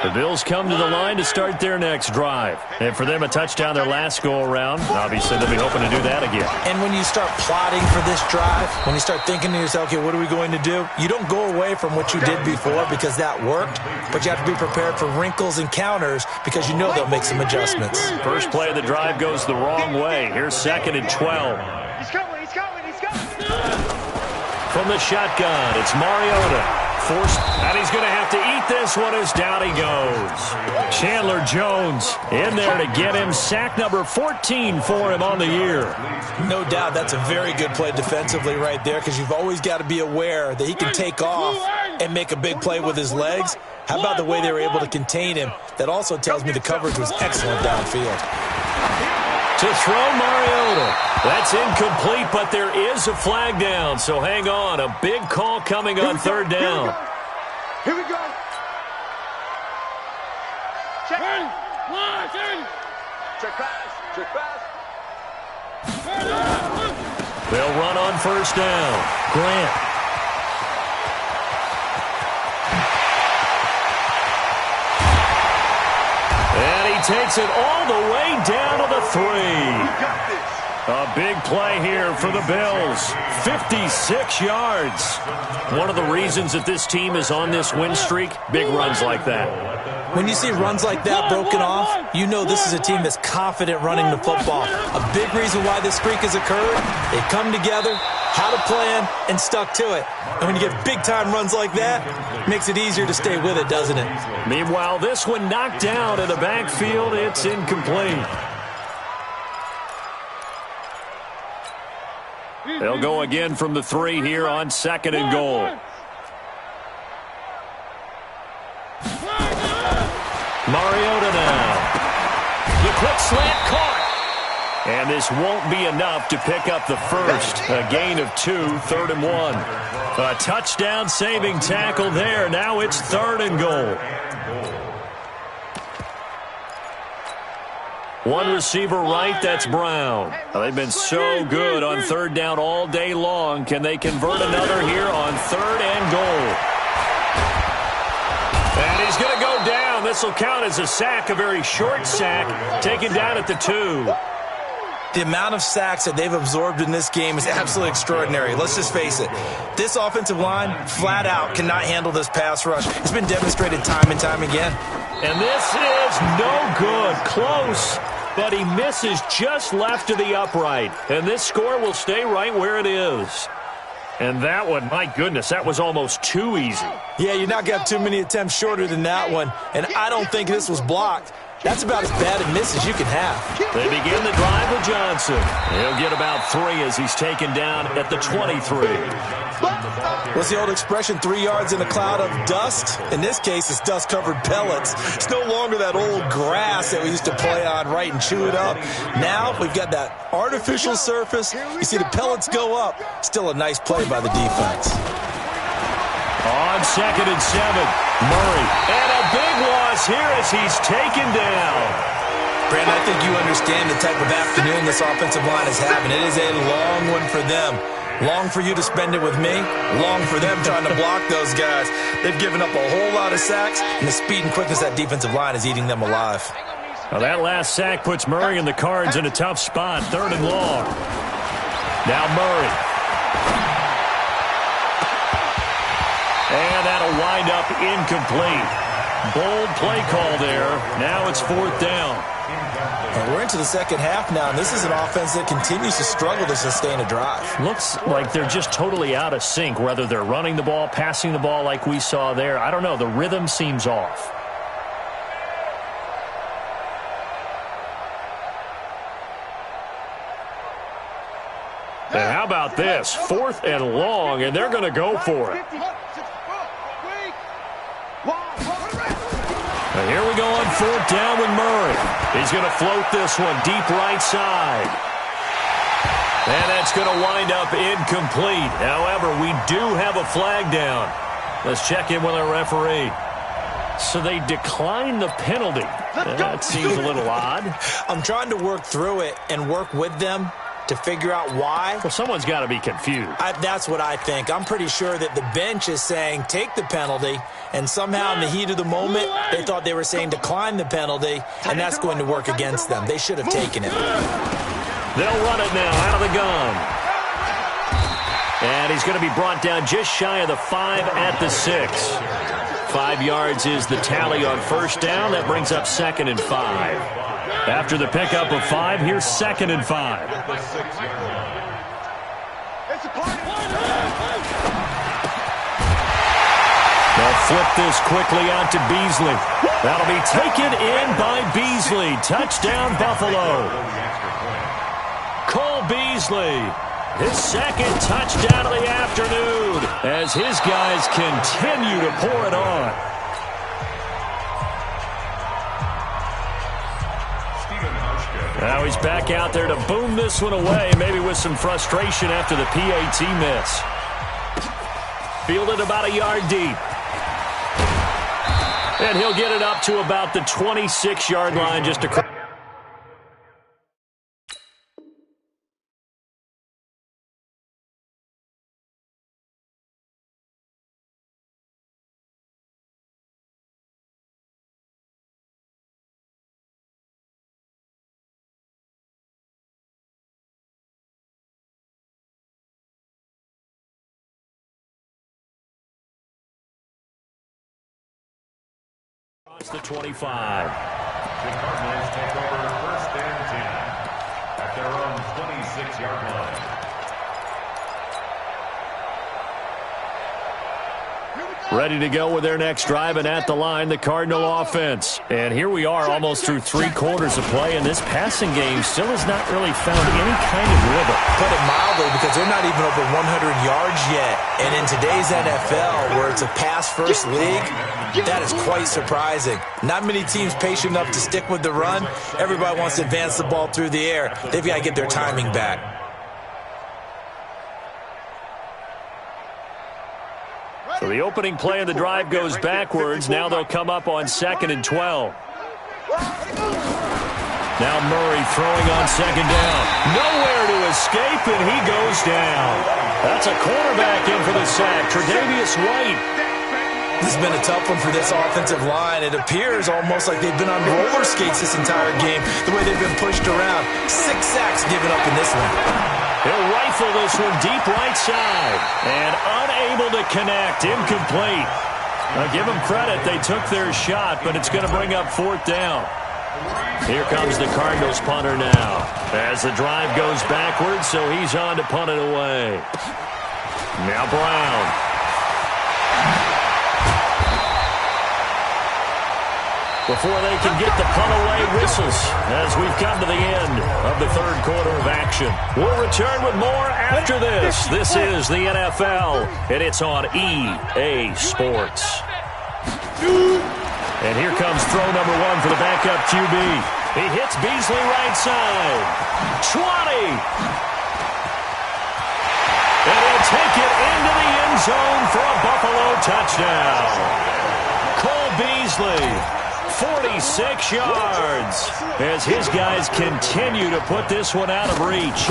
S5: The Bills come to the line to start their next drive. And for them, a touchdown their last go-around. Obviously, they'll be hoping to do that again.
S6: And when you start plotting for this drive, when you start thinking to yourself, okay, what are we going to do? You don't go away from what you did before because that worked, but you have to be prepared for wrinkles and counters because you know they'll make some adjustments.
S5: First play of the drive goes the wrong way. Here's 2nd and 12.
S7: He's coming.
S5: From the shotgun, it's Mariota. Forced, and he's going to have to eat this one as down he goes. Chandler Jones in there to get him. Sack number 14 for him on the year.
S6: No doubt that's a very good play defensively right there because you've always got to be aware that he can take off and make a big play with his legs. How about the way they were able to contain him? That also tells me the coverage was excellent downfield.
S5: To throw Mariota. That's incomplete, but there is a flag down, so hang on. A big call coming on 3rd down.
S1: Here we go.
S7: Check pass.
S5: They'll run on first down. Grant. takes it all the way down to the 3. A big play here for the Bills. 56 yards. One of the reasons that this team is on this win streak, big runs like that.
S6: When you see runs like that broken off, you know this is a team that's confident running the football. A big reason why this streak has occurred, they come together, had a plan, and stuck to it. And when you get big-time runs like that, it makes it easier to stay with it, doesn't it?
S5: Meanwhile, this one knocked down in the backfield. It's incomplete. They'll go again from the 3 here on 2nd and goal. Mariota now. The quick slant caught. And this won't be enough to pick up the first. A gain of 2, 3rd and 1. A touchdown saving tackle there. Now it's 3rd and goal. One receiver right, that's Brown. They've been so good on 3rd down all day long. Can they convert another here on 3rd and goal? And he's going to go down. This will count as a sack, a very short sack, taken down at the 2.
S6: The amount of sacks that they've absorbed in this game is absolutely extraordinary. Let's just face it. This offensive line, flat out, cannot handle this pass rush. It's been demonstrated time and time again.
S5: And this is no good. Close, but he misses just left of the upright. And this score will stay right where it is. And that one, my goodness, that was almost too easy.
S6: Yeah, you're not going to have too many attempts shorter than that one. And I don't think this was blocked. That's about as bad a miss as you can have.
S5: They begin the drive with Johnson. He'll get about 3 as he's taken down at the 23.
S6: What's the old expression, 3 yards in a cloud of dust? In this case, it's dust-covered pellets. It's no longer that old grass that we used to play on, right, and chew it up. Now we've got that artificial surface. You see the pellets go up. Still a nice play by the defense.
S5: On 2nd and 7, Murray. And a big loss here as he's taken down.
S6: Brandon, I think you understand the type of afternoon this offensive line is having. It is a long one for them. Long for you to spend it with me. Long for them trying to block those guys. They've given up a whole lot of sacks, and the speed and quickness of that defensive line is eating them alive.
S5: Well, that last sack puts Murray and the Cards in a tough spot. 3rd and long. Now Murray. And that'll wind up incomplete. Bold play call there. Now it's 4th down.
S6: And we're into the second half now, and this is an offense that continues to struggle to sustain a drive.
S5: Looks like they're just totally out of sync, whether they're running the ball, passing the ball like we saw there. I don't know. The rhythm seems off. And how about this? 4th and long, and they're going to go for it. And here we go on 4th down with Murray. He's going to float this one deep right side. And that's going to wind up incomplete. However, we do have a flag down. Let's check in with our referee. So they declined the penalty. That seems a little odd.
S6: I'm trying to work through it and work with them to figure out why.
S5: Well, someone's got to be confused.
S6: That's what I think. I'm pretty sure that the bench is saying take the penalty, and somehow in the heat of the moment, they thought they were saying decline the penalty, and that's going to work against them. They should have taken it.
S5: They'll run it now out of the gun. And he's going to be brought down just shy of the 5 at the 6. 5 yards is the tally on 1st down. That brings up 2nd and 5. After the pickup of 5, here's 2nd and 5. They'll flip this quickly out to Beasley. That'll be taken in by Beasley. Touchdown, Buffalo. Cole Beasley, his 2nd touchdown of the afternoon as his guys continue to pour it on. Now he's back out there to boom this one away, maybe with some frustration after the PAT miss. Fielded about a yard deep. And he'll get it up to about the 26-yard line just across. It's the 25.
S8: The Cardinals take over 1st and 10 at their own 26-yard line.
S5: Ready to go with their next drive, and at the line, the Cardinal offense. And here we are almost through 3 quarters of play, and this passing game still has not really found any kind of rhythm.
S6: Put it mildly, because they're not even over 100 yards yet. And in today's NFL, where it's a pass-first league, that is quite surprising. Not many teams patient enough to stick with the run. Everybody wants to advance the ball through the air. They've got to get their timing back.
S5: So the opening play of the drive goes backwards. Now they'll come up on 2nd and 12. Now Murray throwing on 2nd down. Nowhere to escape, and he goes down. That's a cornerback in for the sack, Tre'Davious White.
S6: This has been a tough one for this offensive line. It appears almost like they've been on roller skates this entire game, the way they've been pushed around. 6 sacks given up in this one.
S5: He'll rifle this one deep right side. And unable to connect. Incomplete. Now give them credit. They took their shot, but it's going to bring up 4th down. Here comes the Cardinals punter now. As the drive goes backwards, so he's on to punt it away. Now Brown. Before they can get the punt away, whistles as we've come to the end of the 3rd quarter of action. We'll return with more after this. This is the NFL, and it's on EA Sports. And here comes throw number 1 for the backup QB. He hits Beasley right side. 20. And he'll take it into the end zone for a Buffalo touchdown. Cole Beasley. 46 yards as his guys continue to put this one out of reach.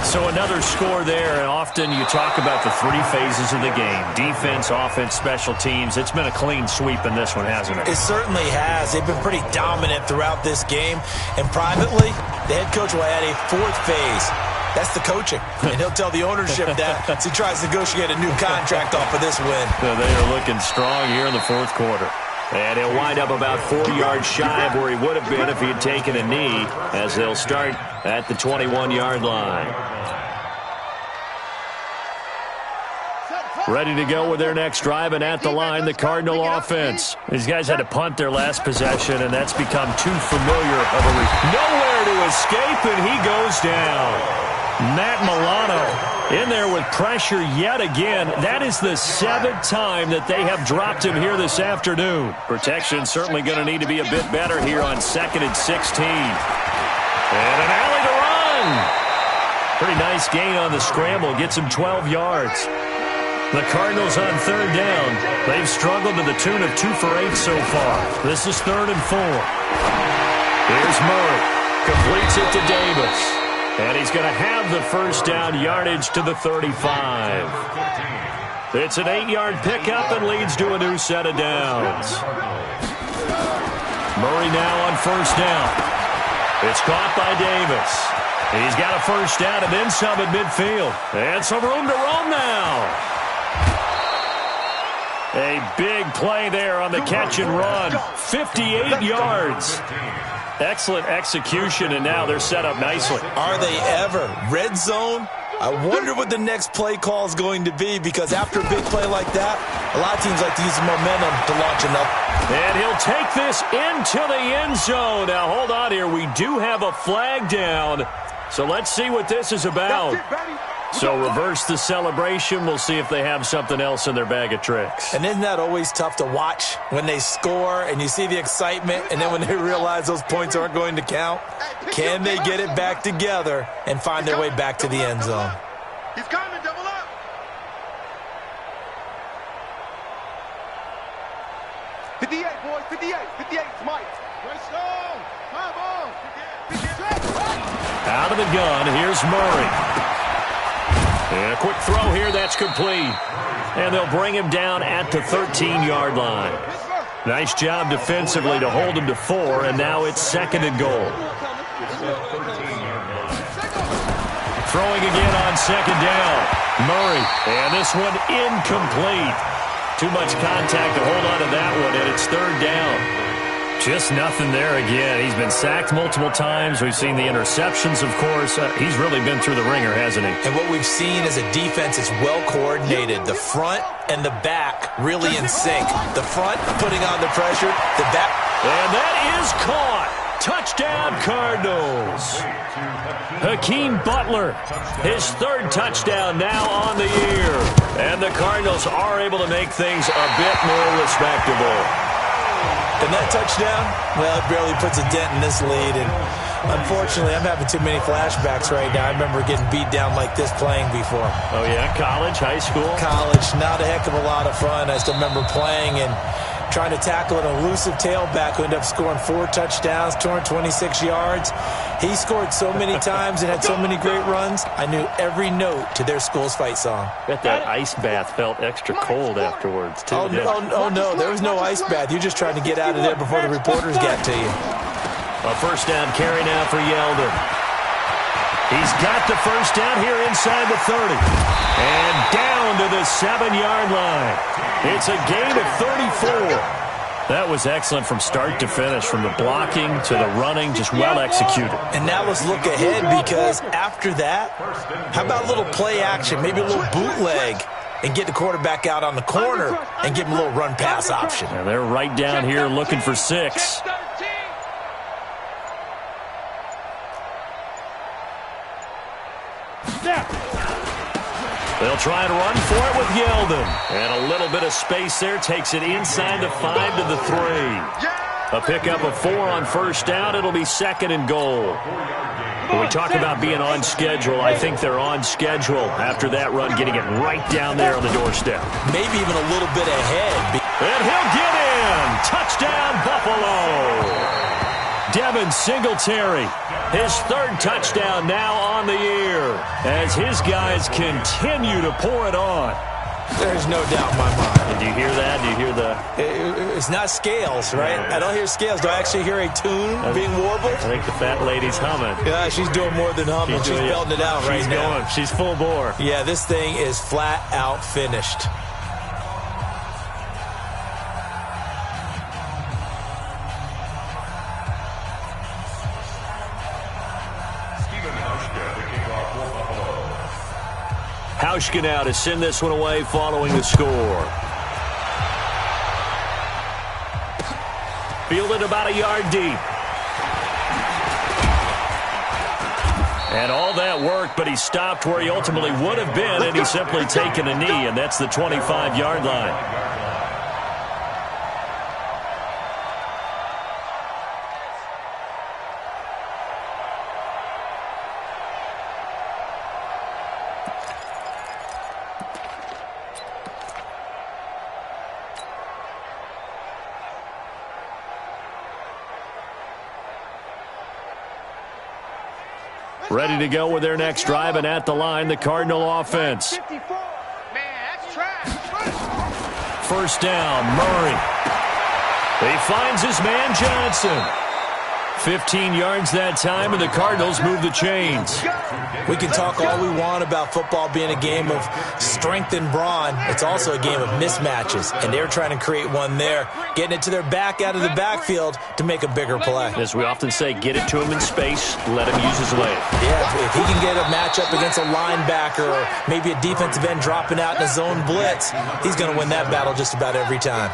S5: So another score there, and often you talk about the 3 phases of the game. Defense, offense, special teams. It's been a clean sweep in this one, hasn't it?
S6: It certainly has. They've been pretty dominant throughout this game. And privately, the head coach will add a 4th phase. That's the coaching. And he'll tell the ownership that as he tries to negotiate a new contract off of this win.
S5: So they are looking strong here in the 4th quarter. And he'll wind up about 4 yards shy of where he would have been if he had taken a knee, as they'll start at the 21-yard line. Ready to go with their next drive, and at the line, the Cardinal offense. These guys had to punt their last possession, and that's become too familiar of a nowhere to escape, and he goes down. Matt Milano in there with pressure yet again. That is the 7th time that they have dropped him here this afternoon. Protection certainly going to need to be a bit better here on 2nd and 16. And an alley to run. Pretty nice gain on the scramble. Gets him 12 yards. The Cardinals on 3rd down. They've struggled to the tune of 2 for 8 so far. This is 3rd and 4. Here's Murray. Completes it to Davis. And he's going to have the 1st down, yardage to the 35. It's an 8-yard pickup and leads to a new set of downs. Murray now on 1st down. It's caught by Davis. He's got a 1st down and then some at midfield. And some room to roam now. A big play there on the catch and run. 58 yards. Excellent execution, and now they're set up nicely.
S6: Are they ever? Red zone? I wonder what the next play call is going to be, because after a big play like that, a lot of teams like to use the momentum to launch another.
S5: And he'll take this into the end zone. Now, hold on here. We do have a flag down, so let's see what this is about. So reverse the celebration. We'll see if they have something else in their bag of tricks.
S6: And isn't that always tough to watch when they score and you see the excitement, and then when they realize those points aren't going to count? Can they get it back together and find their way back to the end zone?
S7: He's coming, double up. 58, boys, 58, 58, Mike. Let's go. Come on.
S5: Out of the gun, here's Murray. And a quick throw here, that's complete. And they'll bring him down at the 13-yard line. Nice job defensively to hold him to 4, and now it's 2nd and goal. Throwing again on 2nd down. Murray, and this one incomplete. Too much contact to hold on to that one, and it's 3rd down. Just nothing there again. He's been sacked multiple times. We've seen the interceptions, of course. He's really been through the ringer, hasn't he?
S6: And what we've seen is a defense that's well coordinated. The front and the back really in sync. The front putting on the pressure, the back.
S5: And that is caught. Touchdown, Cardinals. Hakeem Butler, his third touchdown now on the year. And the Cardinals are able to make things a bit more respectable.
S6: And that touchdown, well, it barely puts a dent in this lead. And unfortunately, I'm having too many flashbacks right now. I remember getting beat down like this playing before.
S5: Oh, yeah? College, high school?
S6: College, not a heck of a lot of fun. I still remember playing and trying to tackle an elusive tailback who ended up scoring 4 touchdowns, 226 yards. He scored so many times and had so many great runs, I knew every note to their school's fight song.
S5: Bet that ice bath felt extra cold afterwards, too.
S6: Oh, no, there was no ice bath. You just tried to get out of there before the reporters got to you.
S5: A first down carry now for Yeldon. He's got the first down here inside the 30. And down to the 7-yard line. It's a gain of 34. That was excellent from start to finish, from the blocking to the running, just well executed.
S6: And now let's look ahead, because after that, how about a little play action, maybe a little bootleg, and get the quarterback out on the corner and give him a little run-pass option.
S5: And they're right down here looking for 6. They'll try and run for it with Yeldon. And a little bit of space there. Takes it inside the 5 to the 3. A pickup of 4 on first down. It'll be 2nd and goal. When we talk about being on schedule, I think they're on schedule after that run, getting it right down there on the doorstep.
S6: Maybe even a little bit ahead.
S5: And he'll get in. Touchdown, Buffalo. Devin Singletary, his 3rd touchdown now on the year, as his guys continue to pour it on.
S6: There's no doubt in my mind.
S5: Did you hear that? Do you hear the...
S6: It's not scales, right?
S5: Yeah.
S6: I don't hear scales. Do I actually hear a tune being warbled?
S5: I think the fat lady's humming.
S6: Yeah, she's doing more than humming. She's belting it out right now.
S5: She's full bore.
S6: Yeah, this thing is flat out finished.
S5: Hauschka now to send this one away following the score. Fielded about a yard deep. And all that work, but he stopped where he ultimately would have been, and he's simply taken a knee, and that's the 25-yard line. Ready to go with their next drive, and at the line, the Cardinal offense. First down, Murray. He finds his man, Johnson. 15 yards that time, and the Cardinals move the chains.
S6: We can talk all we want about football being a game of strength and brawn. It's also a game of mismatches, and they're trying to create one there, getting it to their back out of the backfield to make a bigger play.
S5: As we often say, get it to him in space, let him use his leg.
S6: Yeah, if he can get a matchup against a linebacker or maybe a defensive end dropping out in a zone blitz, he's going to win that battle just about every time.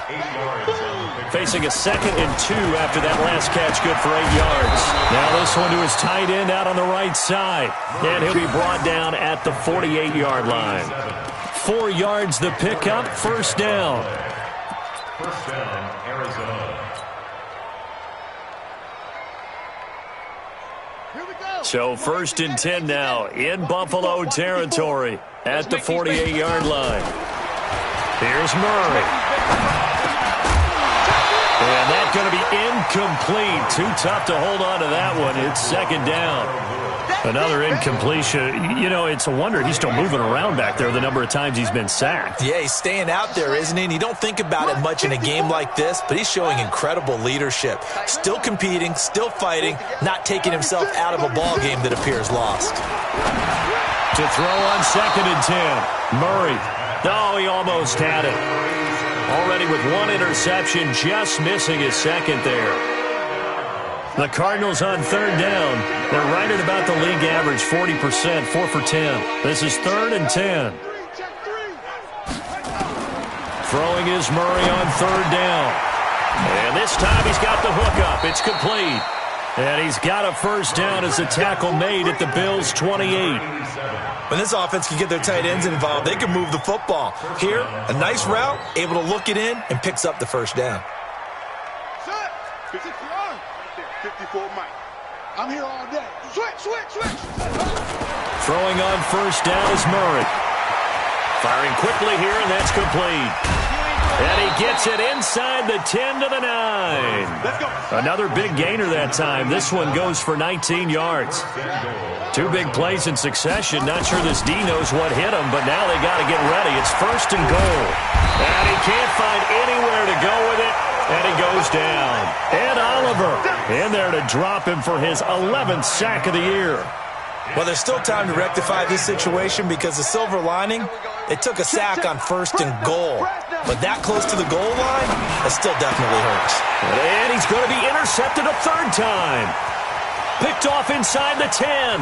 S5: Facing a 2nd and 2 after that last catch, good for 8 yards. Now this one to his tight end out on the right side. And he'll be brought down at the 48-yard line. 4 yards the pickup, first down.
S8: First down, Arizona.
S5: So 1st and 10 now in Buffalo territory at the 48-yard line. Here's Murray. And that's going to be incomplete. Too tough to hold on to that one. It's 2nd down. Another incompletion. You know, it's a wonder he's still moving around back there the number of times he's been sacked.
S6: Yeah, he's staying out there, isn't he? And you don't think about it much in a game like this, but he's showing incredible leadership. Still competing, still fighting, not taking himself out of a ball game that appears lost.
S5: To throw on 2nd and 10. Murray. Oh, he almost had it. Already with 1 interception, just missing his 2nd there. The Cardinals on third down. They're right at about the league average, 40%, 4 for 10. This is 3rd and 10. Throwing is Murray on third down. And this time he's got the hook up. It's complete. And he's got a first down as a tackle made at the Bills' 28.
S6: When this offense can get their tight ends involved, they can move the football. Here, a nice route, able to look it in, and picks up the first down.
S7: 54 Mike. I'm here all day. Switch.
S5: Throwing on first down is Murray. Firing quickly here, and that's complete. And he gets it inside the 10 to the 9.
S7: Let's go.
S5: Another big gainer that time. This one goes for 19 yards. 2 big plays in succession. Not sure this D knows what hit him, but now they got to get ready. It's 1st and goal. And he can't find anywhere to go with it, and he goes down. Ed Oliver in there to drop him for his 11th sack of the year.
S6: Well, there's still time to rectify this situation because the silver lining, they took a sack on 1st and goal. But that close to the goal line, that still definitely hurts.
S5: And he's going to be intercepted a 3rd time. Picked off inside the 10.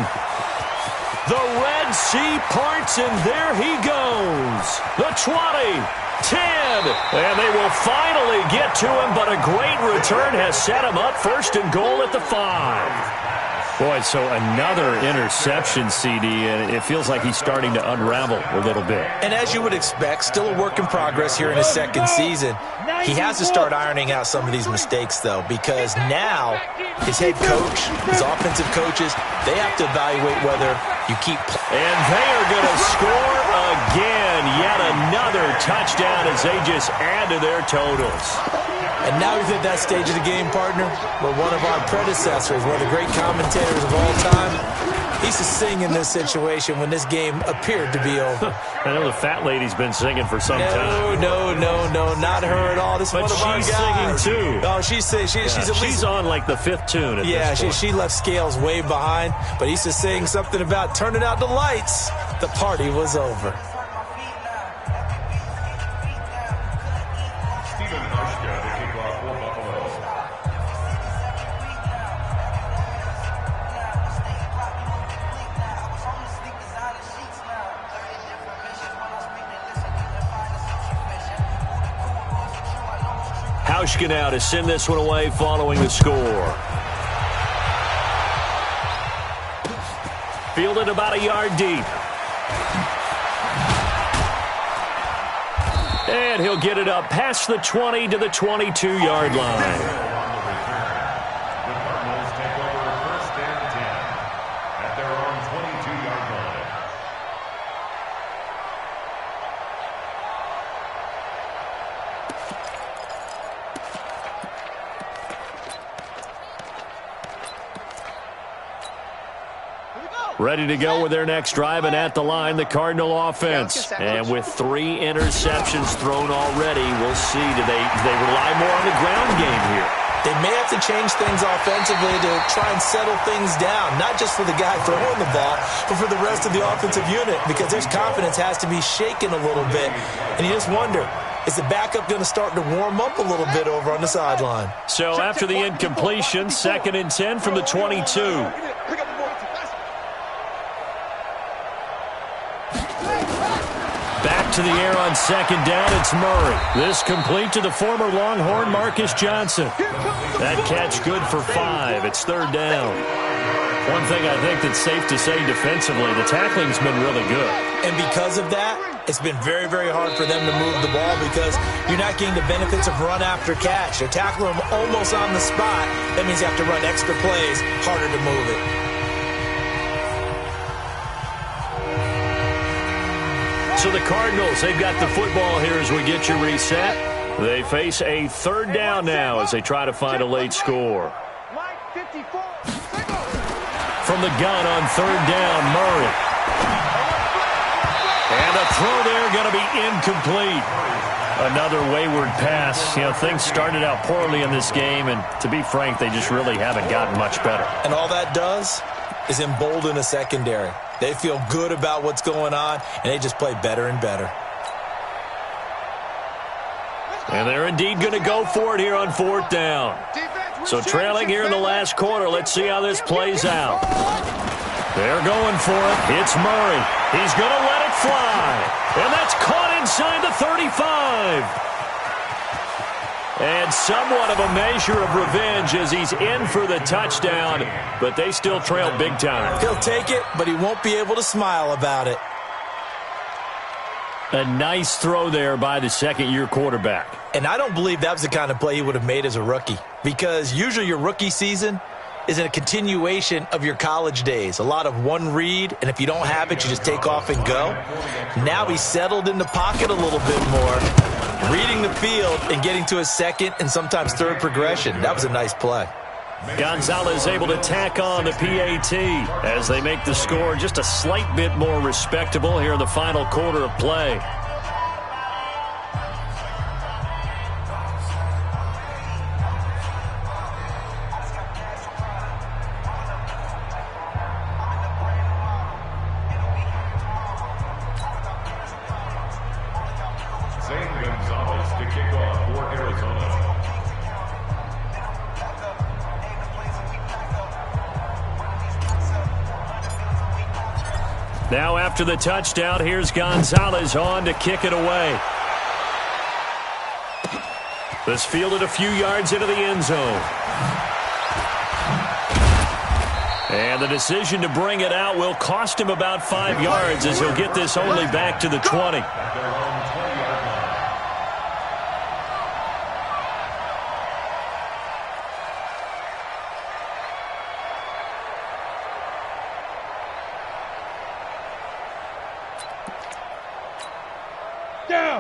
S5: The Red Sea parts, and there he goes. The 20, 10. And they will finally get to him, but a great return has set him up 1st and goal at the 5. Boy, so another interception, CD, and it feels like he's starting to unravel a little bit.
S6: And as you would expect, still a work in progress here in his 2nd season. He has to start ironing out some of these mistakes, though, because now his head coach, his offensive coaches, they have to evaluate whether you keep.
S5: And they are going to score again. Yet another touchdown as they just add to their totals.
S6: And now he's at that stage of the game, partner, where one of our predecessors, one of the great commentators of all time, he used to sing in this situation when this game appeared to be over.
S5: I know the fat lady's been singing for some time.
S6: No, not her at all. This is one of our guys.
S5: But she's singing, too.
S6: Oh, she's at least...
S5: She's on, like, the 5th tune at this point.
S6: She left Scales way behind, but he used to sing something about turning out the lights. The party was over.
S5: Hauschka now to send this one away following the score. Fielded about a yard deep. And he'll get it up past the 20 to the 22-yard line. Ready to go with their next drive, and at the line, the Cardinal offense. And with 3 interceptions thrown already, we'll see. Do they rely more on the ground game here?
S6: They may have to change things offensively to try and settle things down, not just for the guy throwing the ball, but for the rest of the offensive unit, because their confidence has to be shaken a little bit. And you just wonder, is the backup going to start to warm up a little bit over on the sideline?
S5: So after the incompletion, 2nd and 10 from the 22. To the air on 2nd down, it's Murray. This complete to the former Longhorn Marcus Johnson. That catch good for 5. It's 3rd down. One thing I think that's safe to say defensively, the tackling's been really good.
S6: And because of that, it's been very, very hard for them to move the ball because you're not getting the benefits of run after catch. They're tackling them almost on the spot. That means you have to run extra plays, harder to move it.
S5: So the Cardinals, they've got the football here as we get you reset. They face a 3rd down now as they try to find a late score. From the gun on 3rd down, Murray. And a throw there going to be incomplete. Another wayward pass. You know, things started out poorly in this game, and to be frank, they just really haven't gotten much better.
S6: And all that does is embolden a secondary. They feel good about what's going on, and they just play better and better.
S5: And they're indeed going to go for it here on 4th down. So trailing here in the last quarter. Let's see how this plays out. They're going for it. It's Murray. He's going to let it fly. And that's caught inside the 35. And somewhat of a measure of revenge as he's in for the touchdown, but they still trail big time.
S6: He'll take it, but he won't be able to smile about it.
S5: A nice throw there by the second-year quarterback.
S6: And I don't believe that was the kind of play he would have made as a rookie, because usually your rookie season is a continuation of your college days. A lot of one read, and if you don't have it, you just take off and go. Now he's settled in the pocket a little bit more, reading the field and getting to his second and sometimes third progression. That was a nice play.
S5: Gonzalez able to tack on the PAT as they make the score just a slight bit more respectable here in the final quarter of play.
S8: Gonzalez to kick off for Arizona.
S5: Now after the touchdown, here's Gonzalez on to kick it away. This fielded a few yards into the end zone. And the decision to bring it out will cost him about 5 yards as he'll get this only back to the 20.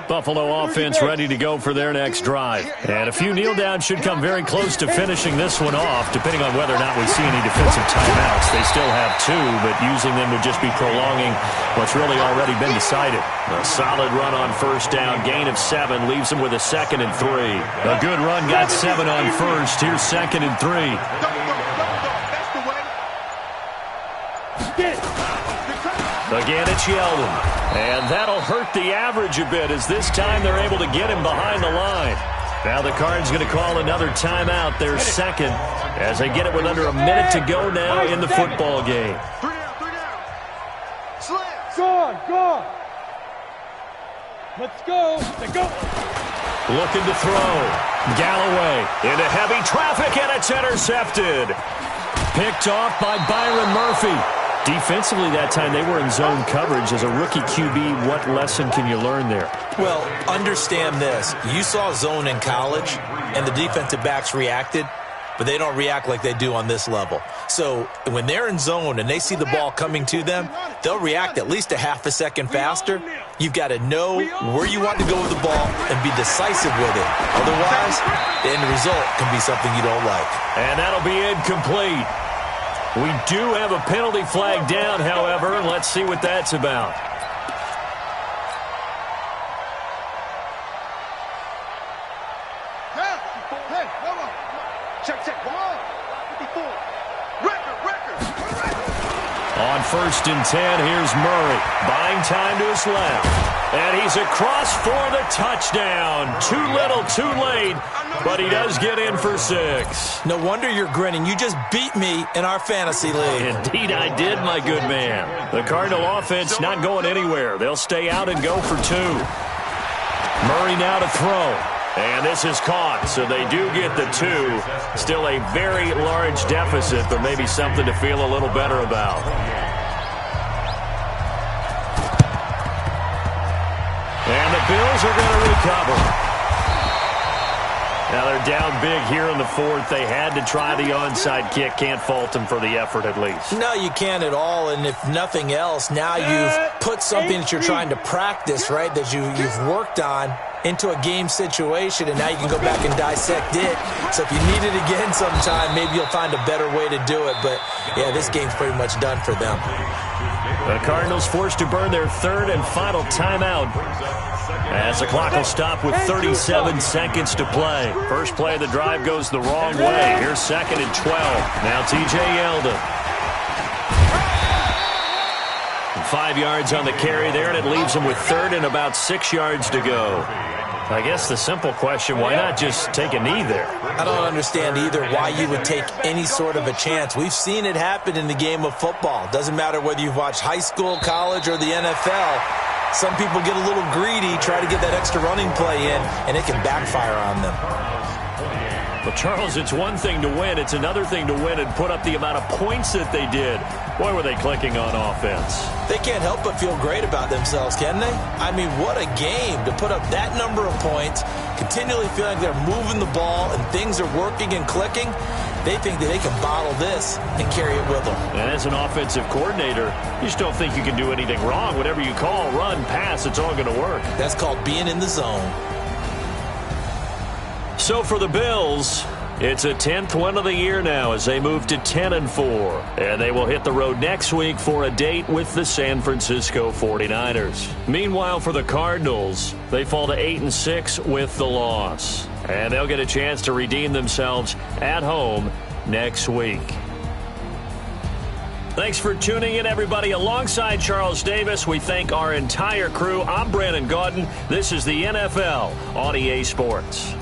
S5: Buffalo offense ready to go for their next drive. And a few kneel downs should come very close to finishing this one off, depending on whether or not we see any defensive timeouts. They still have 2, but using them would just be prolonging what's really already been decided. A solid run on first down, gain of 7, leaves them with a 2nd and 3. A good run got 7 on first. Here's 2nd and 3. Again, it's Yeldon. And that'll hurt the average a bit as this time they're able to get him behind the line. Now the Cards going to call another timeout, their second, as they get it with under a minute to go now in the football game.
S7: 3 down. Slam. Go on. Let's go.
S5: Looking to throw. Galloway into heavy traffic, and it's intercepted. Picked off by Byron Murphy. Defensively that time, they were in zone coverage. As a rookie QB, what lesson can you learn there?
S6: Well, understand this. You saw zone in college, and the defensive backs reacted, but they don't react like they do on this level. So when they're in zone and they see the ball coming to them, they'll react at least a half a second faster. You've got to know where you want to go with the ball and be decisive with it. Otherwise, the end result can be something you don't like.
S5: And that'll be incomplete. We do have a penalty flag down, however. Let's see what that's about. On 1st and 10, here's Murray. Buying time to his left. And he's across for the touchdown. Too little, too late. But he does get in for 6.
S6: No wonder you're grinning. You just beat me in our fantasy league.
S5: Indeed I did, my good man. The Cardinal offense not going anywhere. They'll stay out and go for 2. Murray now to throw. And this is caught, so they do get the 2. Still a very large deficit, but maybe something to feel a little better about. And the Bills are going to recover. Now they're down big here in the 4th. They had to try the onside kick. Can't fault them for the effort at least.
S6: No, you can't at all. And if nothing else, now you've put something that you're trying to practice, right, that you've worked on into a game situation, and now you can go back and dissect it. So if you need it again sometime, maybe you'll find a better way to do it. But, yeah, this game's pretty much done for them.
S5: The Cardinals forced to burn their 3rd and final timeout as the clock will stop with 37 seconds to play. First play of the drive goes the wrong way. Here's 2nd and 12. Now TJ Yeldon. 5 yards on the carry there, and it leaves him with 3rd and about 6 yards to go. I guess the simple question, why not just take a knee there?
S6: I don't understand either why you would take any sort of a chance. We've seen it happen in the game of football. Doesn't matter whether you've watched high school, college, or the NFL. Some people get a little greedy, try to get that extra running play in, and it can backfire on them.
S5: Well, Charles, it's one thing to win. It's another thing to win and put up the amount of points that they did. Boy, were they clicking on offense.
S6: They can't help but feel great about themselves, can they? I mean, what a game to put up that number of points, continually feeling like they're moving the ball and things are working and clicking. They think that they can bottle this and carry it with them.
S5: And as an offensive coordinator, you just don't think you can do anything wrong. Whatever you call, run, pass, it's all going to work.
S6: That's called being in the zone.
S5: So for the Bills, it's a 10th win of the year now as they move to 10-4. And they will hit the road next week for a date with the San Francisco 49ers. Meanwhile, for the Cardinals, they fall to 8-6 with the loss. And they'll get a chance to redeem themselves at home next week. Thanks for tuning in, everybody. Alongside Charles Davis, we thank our entire crew. I'm Brandon Gaudin. This is the NFL on EA Sports.